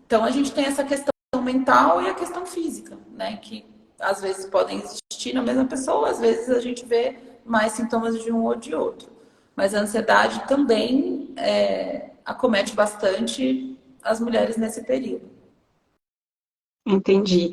S2: Então, a gente tem essa questão mental e a questão física, né? Que às vezes podem existir na mesma pessoa, às vezes a gente vê mais sintomas de um ou de outro. Mas a ansiedade também acomete bastante as mulheres nesse período.
S1: Entendi.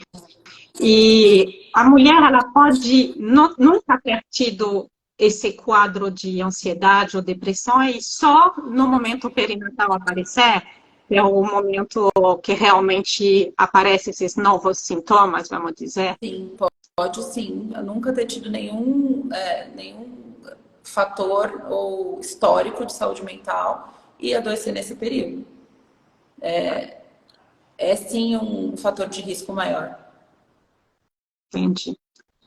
S1: E a mulher, ela pode nunca ter tido esse quadro de ansiedade ou depressão e só no momento perinatal aparecer, é o momento que realmente aparecem esses novos sintomas, vamos dizer?
S2: Sim, pode sim. Eu nunca ter tido nenhum fator ou histórico de saúde mental e adoecer nesse período. É sim um fator de risco maior.
S1: Entendi.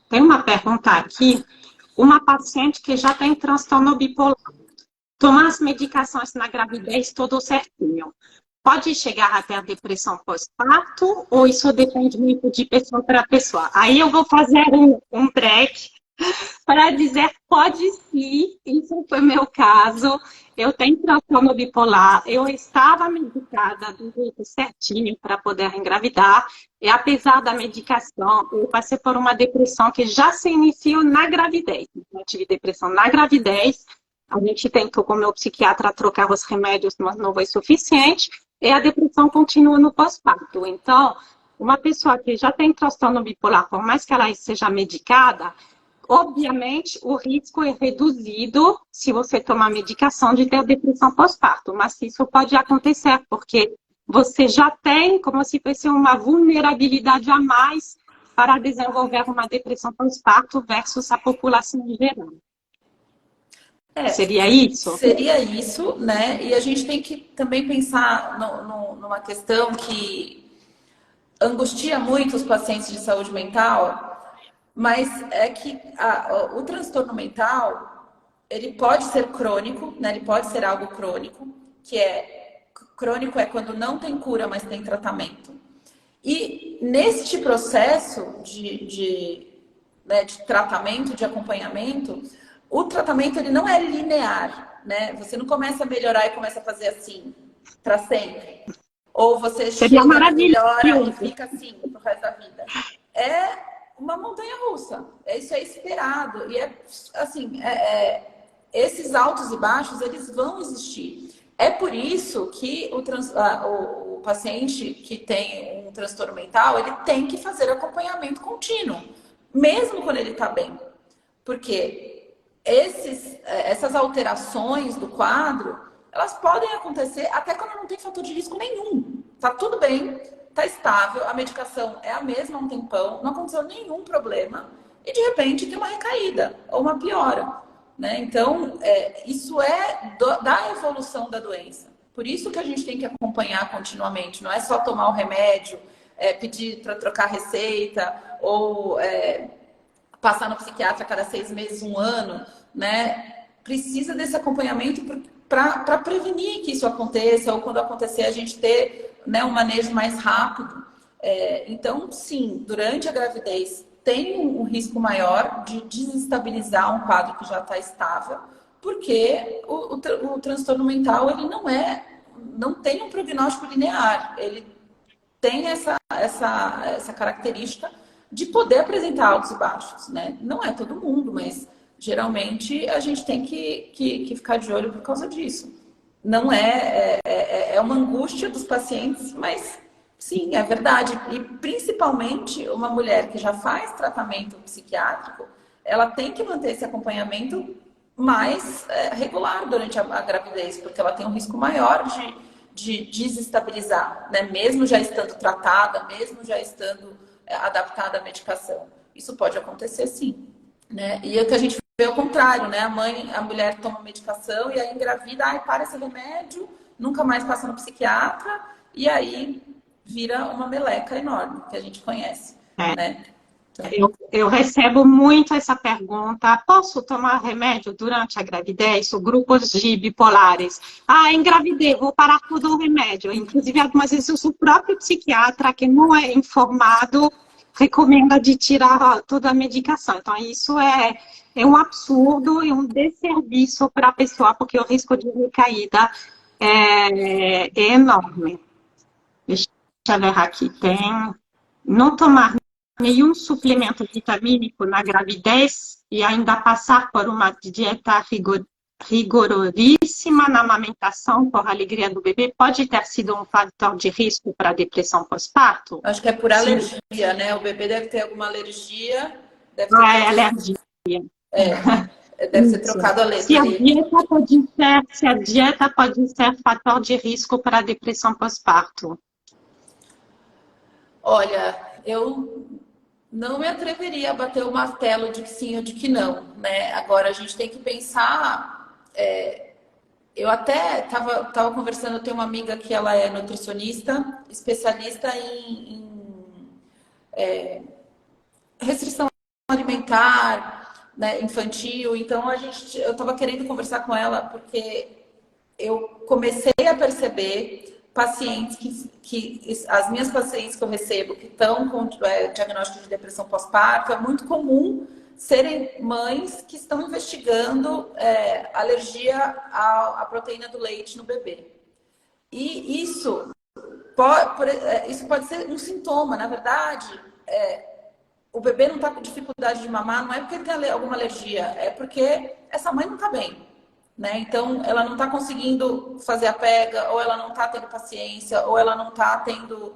S1: Tem uma pergunta aqui. Uma paciente que já tem transtorno bipolar, toma as medicações na gravidez tudo certinho. Pode chegar até a depressão pós-parto ou isso depende muito de pessoa para pessoa? Aí eu vou fazer um break para dizer pode sim, isso foi meu caso. Eu tenho transtorno bipolar, eu estava medicada do jeito certinho para poder engravidar, e apesar da medicação, eu passei por uma depressão que já se iniciou na gravidez. Eu tive depressão na gravidez, a gente tentou com o meu psiquiatra trocar os remédios, mas não foi suficiente, e a depressão continua no pós-parto. Então, uma pessoa que já tem transtorno bipolar, por mais que ela seja medicada, obviamente, o risco é reduzido se você tomar medicação de ter depressão pós-parto, mas isso pode acontecer porque você já tem como se fosse uma vulnerabilidade a mais para desenvolver uma depressão pós-parto versus a população em geral. Seria isso?
S2: Seria isso, né? E a gente tem que também pensar numa questão que angustia muito os pacientes de saúde mental, mas é que o transtorno mental, ele pode ser crônico, né? Ele pode ser algo crônico, que é crônico é quando não tem cura, mas tem tratamento. E neste processo né, de tratamento, de acompanhamento, o tratamento ele não é linear, né? Você não começa a melhorar e começa a fazer assim para sempre. Ou você
S1: Seria
S2: chega, melhora e
S1: maravilhoso.
S2: fica assim pro resto da vida. É uma montanha russa. Isso é esperado. E é assim, esses altos e baixos, eles vão existir. É por isso que o paciente que tem um transtorno mental, ele tem que fazer acompanhamento contínuo, mesmo quando ele está bem. Porque essas alterações do quadro, elas podem acontecer até quando não tem fator de risco nenhum. Tá tudo bem, tá estável, a medicação é a mesma há um tempão, não aconteceu nenhum problema, e de repente tem uma recaída ou uma piora. Né? Então, isso da evolução da doença. Por isso que a gente tem que acompanhar continuamente. Não é só tomar o remédio, pedir para trocar receita ou passar no psiquiatra a cada 6 meses, 1 ano. Né? Precisa desse acompanhamento para prevenir que isso aconteça ou quando acontecer a gente ter, né, um manejo mais rápido. Então, sim, durante a gravidez tem um risco maior de desestabilizar um quadro que já está estável, porque o transtorno mental ele não tem um prognóstico linear, ele tem essa característica de poder apresentar altos e baixos, né? Não é todo mundo, mas geralmente a gente tem que ficar de olho por causa disso. Não é uma angústia dos pacientes, mas sim, é verdade. E principalmente uma mulher que já faz tratamento psiquiátrico, ela tem que manter esse acompanhamento mais regular durante a gravidez, porque ela tem um risco maior de desestabilizar, né? Mesmo já estando tratada, mesmo já estando adaptada à medicação. Isso pode acontecer sim. Né? E o que a gente vê é o contrário, né? A mulher toma medicação e aí engravida, para esse remédio, nunca mais passa no psiquiatra, e aí vira uma meleca enorme, que a gente conhece, né? Então...
S1: Eu recebo muito essa pergunta: posso tomar remédio durante a gravidez? Ou grupos de bipolares. Engravidei, vou parar tudo o remédio. Inclusive, algumas vezes o próprio psiquiatra, que não é informado, recomenda de tirar toda a medicação. Então, isso é um absurdo e um desserviço para a pessoa, porque o risco de recaída é enorme. Deixa eu ver aqui, não tomar nenhum suplemento vitamínico na gravidez e ainda passar por uma dieta rigoríssima na amamentação por alegria do bebê pode ter sido um fator de risco para a depressão pós-parto?
S2: Acho que é por alergia, né? O bebê deve ter alguma alergia. Deve ter
S1: alergia.
S2: Deve ser trocado a letra.
S1: Se a dieta pode ser fator de risco para a depressão pós-parto.
S2: Olha, eu não me atreveria a bater o martelo de que sim ou de que não, né? Agora, a gente tem que pensar... eu até estava conversando, eu tenho uma amiga que ela é nutricionista, especialista em restrição alimentar, né, infantil. Então, eu estava querendo conversar com ela porque eu comecei a perceber pacientes as minhas pacientes que eu recebo que estão com diagnóstico de depressão pós-parto, é muito comum serem mães que estão investigando alergia à proteína do leite no bebê. E isso pode ser um sintoma. Na verdade, o bebê não está com dificuldade de mamar, não é porque ele tem alguma alergia, é porque essa mãe não está bem. Né? Então, ela não está conseguindo fazer a pega, ou ela não está tendo paciência, ou ela não está tendo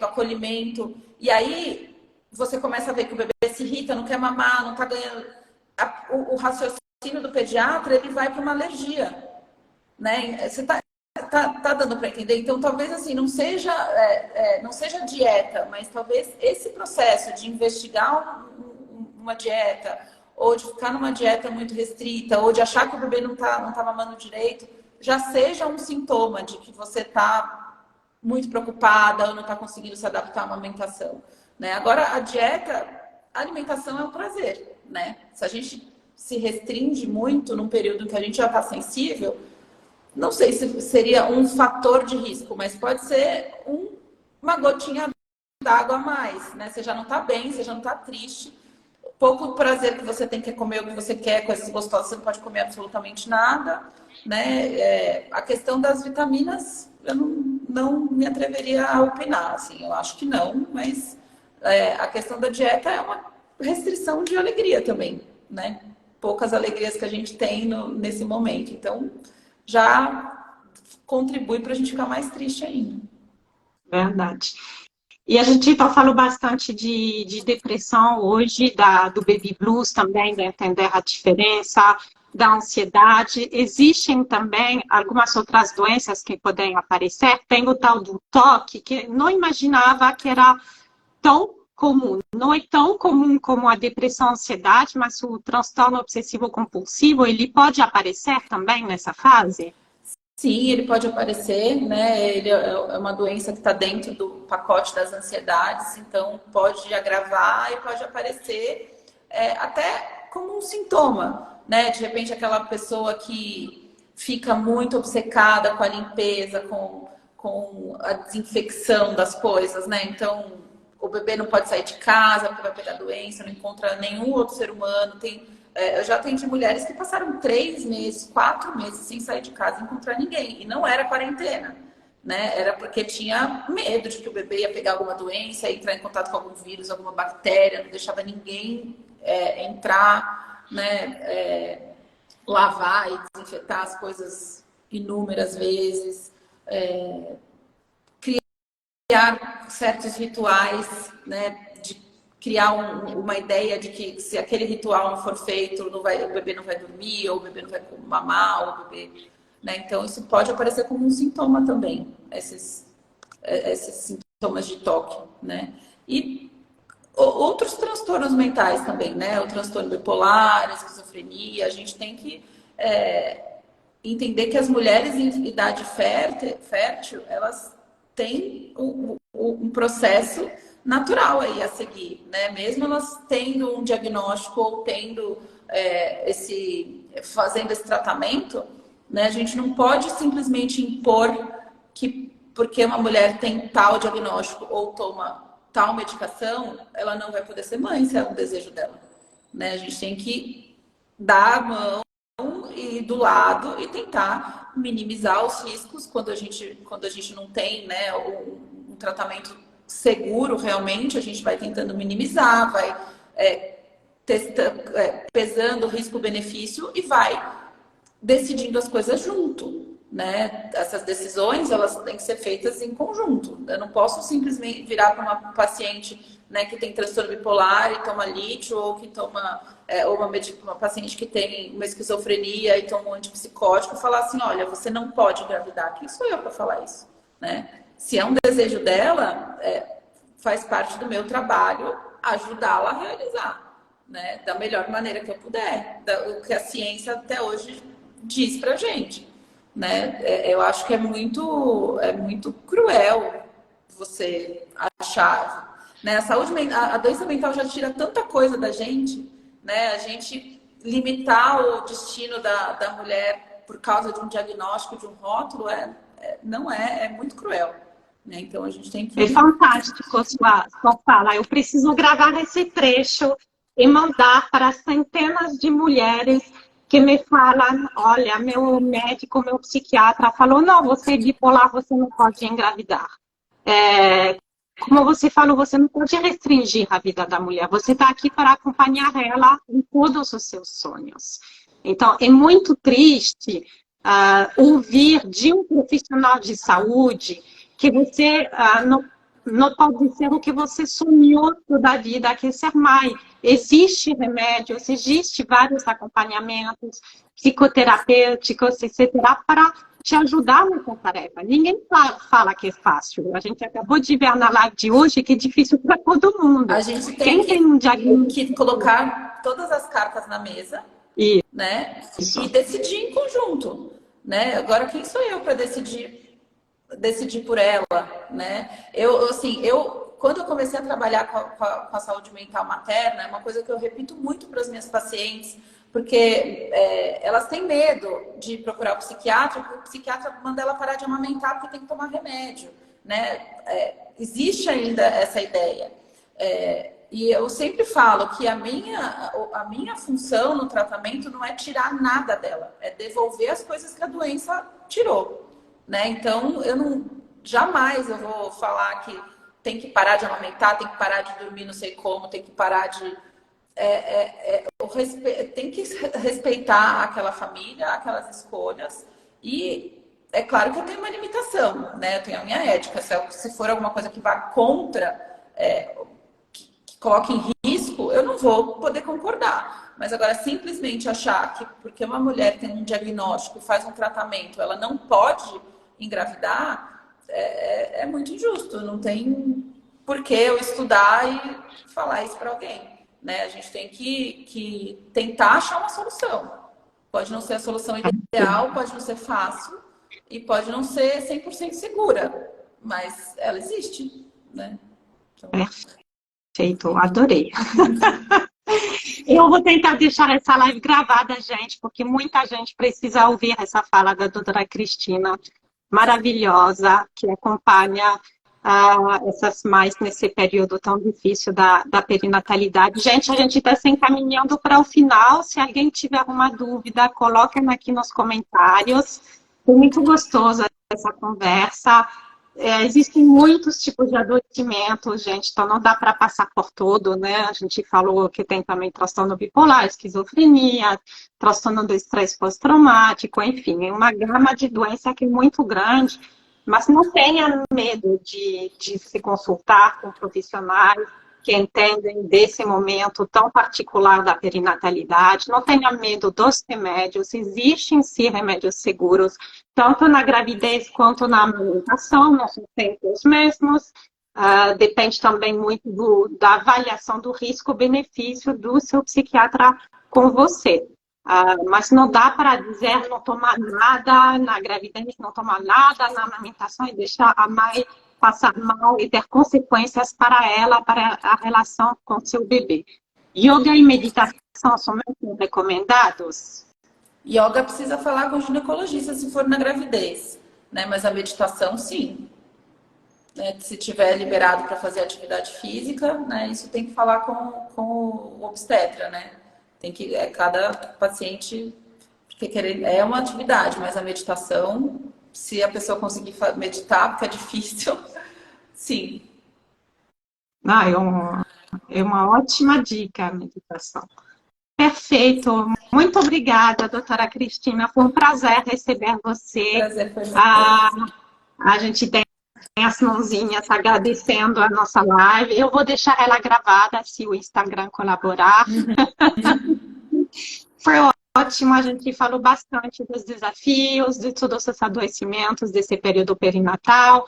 S2: acolhimento. E aí, você começa a ver que o bebê se irrita, não quer mamar, não está ganhando... O raciocínio do pediatra, ele vai para uma alergia. Né? Você tá dando para entender? Então, talvez assim, não seja dieta, mas talvez esse processo de investigar uma dieta ou de ficar numa dieta muito restrita, ou de achar que o bebê não tá mamando direito, já seja um sintoma de que você está muito preocupada ou não está conseguindo se adaptar à amamentação, né? Agora, a alimentação é um prazer, né? Se a gente se restringe muito num período em que a gente já está sensível, não sei se seria um fator de risco, mas pode ser uma gotinha d'água a mais, né? Você já não está bem, você já não está triste. Pouco prazer que você tem que comer o que você quer, coisas gostosas, você não pode comer absolutamente nada, né? A questão das vitaminas, eu não me atreveria a opinar, assim, eu acho que não, mas a questão da dieta é uma restrição de alegria também, né? Poucas alegrias que a gente tem nesse momento, então já contribui para a gente ficar mais triste ainda.
S1: Verdade. E a gente falou bastante de depressão hoje, do baby blues também, de entender a diferença, da ansiedade. Existem também algumas outras doenças que podem aparecer. Tem o tal do toque, que não imaginava que era tão comum. Não é tão comum como a depressão, a ansiedade, mas o transtorno obsessivo-compulsivo, ele pode aparecer também nessa fase?
S2: Sim, ele pode aparecer, né? Ele é uma doença que está dentro do pacote das ansiedades, então pode agravar e pode aparecer até como um sintoma, né? De repente, aquela pessoa que fica muito obcecada com a limpeza, com a desinfecção das coisas, né? Então, o bebê não pode sair de casa porque vai pegar doença, não encontra nenhum outro ser humano, eu já atendi mulheres que passaram 3 meses, 4 meses sem sair de casa e encontrar ninguém. E não era quarentena, né? Era porque tinha medo de que o bebê ia pegar alguma doença, entrar em contato com algum vírus, alguma bactéria, não deixava ninguém entrar, né? Lavar e desinfetar as coisas inúmeras vezes. Criar certos rituais, né? Criar uma ideia de que se aquele ritual não for feito, o bebê não vai dormir, ou o bebê não vai mamar, ou o bebê... Né? Então, isso pode aparecer como um sintoma também, esses sintomas de toque, né? E outros transtornos mentais também, né? O transtorno bipolar, a esquizofrenia, a gente tem que entender que as mulheres em idade fértil, elas têm um processo natural aí a seguir, né? Mesmo elas tendo um diagnóstico ou tendo fazendo esse tratamento, né? A gente não pode simplesmente impor que porque uma mulher tem tal diagnóstico ou toma tal medicação, ela não vai poder ser mãe se é um desejo dela, né? A gente tem que dar a mão e do lado e tentar minimizar os riscos quando a gente não tem, né, um tratamento seguro realmente, a gente vai tentando minimizar, vai pesando o risco-benefício e vai decidindo as coisas junto, né? Essas decisões, elas têm que ser feitas em conjunto. Eu não posso simplesmente virar para uma paciente, né, que tem transtorno bipolar e toma lítio, ou que toma, ou uma paciente que tem uma esquizofrenia e toma um antipsicótico, e falar assim, olha, você não pode engravidar. Quem sou eu para falar isso, né? Se é um desejo dela, faz parte do meu trabalho ajudá-la a realizar, né? Da melhor maneira que eu puder, o que a ciência até hoje diz pra gente, né? Eu acho que é muito cruel você achar, né? A doença mental já tira tanta coisa da gente, né? A gente limitar o destino da mulher por causa de um diagnóstico, de um rótulo, não é muito cruel. Né? Então a gente tem que...
S1: É fantástico sua fala. Eu preciso gravar esse trecho e mandar para centenas de mulheres que me falam, olha, meu médico, meu psiquiatra falou, não, você é bipolar, você não pode engravidar. Como você falou, você não pode restringir a vida da mulher. Você está aqui para acompanhar ela em todos os seus sonhos. Então, é muito triste ouvir de um profissional de saúde que você não pode ser o que você sonhou toda a vida, que é ser mãe. Existem remédios, existem vários acompanhamentos psicoterapêuticos, etc., para te ajudar nessa tarefa. Ninguém fala que é fácil. A gente acabou de ver na live de hoje que é difícil para todo mundo.
S2: A gente
S1: Quem tem um diagnóstico...
S2: que colocar todas as cartas na mesa, né? E decidir em conjunto, né? Agora, quem sou eu para decidir por ela, né? Quando eu comecei a trabalhar com a saúde mental materna, é uma coisa que eu repito muito para as minhas pacientes, porque elas têm medo de procurar o psiquiatra, porque o psiquiatra manda ela parar de amamentar porque tem que tomar remédio, né? Existe ainda essa ideia. E eu sempre falo que a minha função no tratamento não é tirar nada dela, é devolver as coisas que a doença tirou, né? Então, jamais eu vou falar que tem que parar de amamentar, tem que parar de dormir não sei como, tem que parar de... tem que respeitar aquela família, aquelas escolhas. E é claro que eu tenho uma limitação, né? Eu tenho a minha ética. Se for alguma coisa que vá contra, que coloque em risco, eu não vou poder concordar. Mas agora, simplesmente achar que porque uma mulher tem um diagnóstico e faz um tratamento, ela não pode engravidar, é muito injusto. Não tem por que eu estudar e falar isso para alguém. Né? A gente tem que tentar achar uma solução. Pode não ser a solução ideal, pode não ser fácil e pode não ser 100% segura, mas ela existe, né? Então...
S1: Perfeito, adorei. Eu vou tentar deixar essa live gravada, gente, porque muita gente precisa ouvir essa fala da doutora Cristina, maravilhosa, que acompanha essas mães nesse período tão difícil da perinatalidade. Gente, a gente está se encaminhando para o final. Se alguém tiver alguma dúvida, coloquem aqui nos comentários. Foi muito gostoso essa conversa. Existem muitos tipos de adoecimento, gente, então não dá para passar por tudo, né? A gente falou que tem também transtorno bipolar, esquizofrenia, transtorno do estresse pós-traumático, enfim, é uma gama de doença que é muito grande. Mas não tenha medo de se consultar com profissionais que entendem desse momento tão particular da perinatalidade. Não tenha medo dos remédios. Existem, sim, remédios seguros, tanto na gravidez quanto na amamentação. Não são sempre os mesmos. Depende também muito da avaliação do risco-benefício do seu psiquiatra com você. Mas não dá para dizer não tomar nada na gravidez, não tomar nada na amamentação e deixar a mãe passar mal e ter consequências para ela, para a relação com seu bebê. Yoga e meditação são muito recomendados?
S2: Yoga precisa falar com o ginecologista se for na gravidez, né? Mas a meditação, sim. Né? Se tiver liberado para fazer atividade física, né? Isso tem que falar com o obstetra, né? Tem que, cada paciente, porque é uma atividade, mas a meditação, se a pessoa conseguir meditar, porque é difícil, sim.
S1: É uma ótima dica a meditação. Perfeito. Muito obrigada, doutora Cristina. Foi um prazer receber você.
S2: Prazer foi
S1: a gente tem as mãozinhas agradecendo a nossa live. Eu vou deixar ela gravada se o Instagram colaborar. Foi ótimo, a gente falou bastante dos desafios, de todos os adoecimentos desse período perinatal,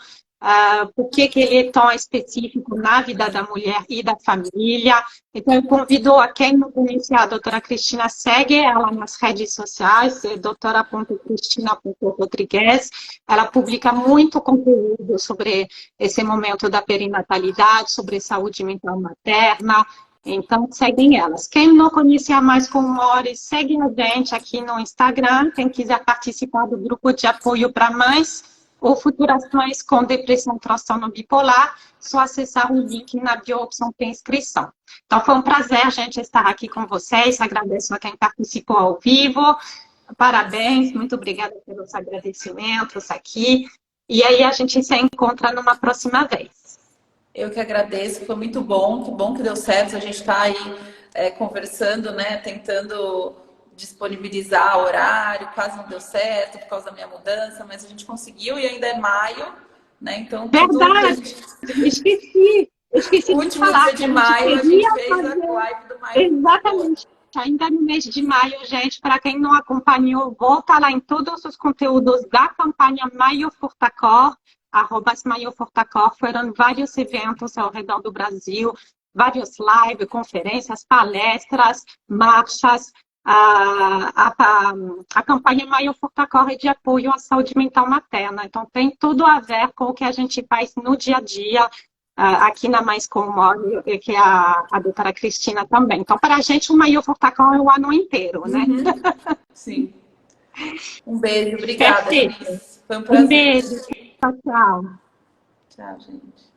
S1: por que ele é tão específico na vida da mulher e da família. Então, eu convido a quem não conhece a doutora Cristina, segue ela nas redes sociais, é doutora.cristina.rodrigues. Ela publica muito conteúdo sobre esse momento da perinatalidade, sobre saúde mental materna. Então, seguem elas. Quem não conhecia mais com Mori, segue a gente aqui no Instagram. Quem quiser participar do grupo de apoio para mães ou futuras mães com depressão, transtorno bipolar, só acessar o link na bio-opção tem inscrição. Então, foi um prazer, gente, estar aqui com vocês. Agradeço a quem participou ao vivo. Parabéns, muito obrigada pelos agradecimentos aqui. E aí, a gente se encontra numa próxima vez.
S2: Eu que agradeço, foi muito bom, que bom que deu certo. A gente está aí conversando, né, tentando disponibilizar horário, quase não deu certo por causa da minha mudança, mas a gente conseguiu e ainda é maio, né? Então,
S1: verdade, esqueci
S2: o último dia de maio a gente fez a live do maio.
S1: Exatamente. ainda no mês de maio, gente, para quem não acompanhou, volta lá em todos os conteúdos da campanha Maio Furtacor, @MaioFurtacor. Foram vários eventos ao redor do Brasil, vários lives, conferências, palestras, marchas. A campanha Maio Furtacor é de apoio à saúde mental materna. Então, tem tudo a ver com o que a gente faz no dia a dia, aqui na Mais Com Humor, que é a doutora Cristina também. Então, para a gente, o Maio Furtacor é o ano inteiro, né?
S2: Sim. Um beijo, obrigada,
S1: Perfeito.
S2: Cris. Foi um prazer.
S1: Um beijo. Tchau, tchau.
S2: Tchau, gente.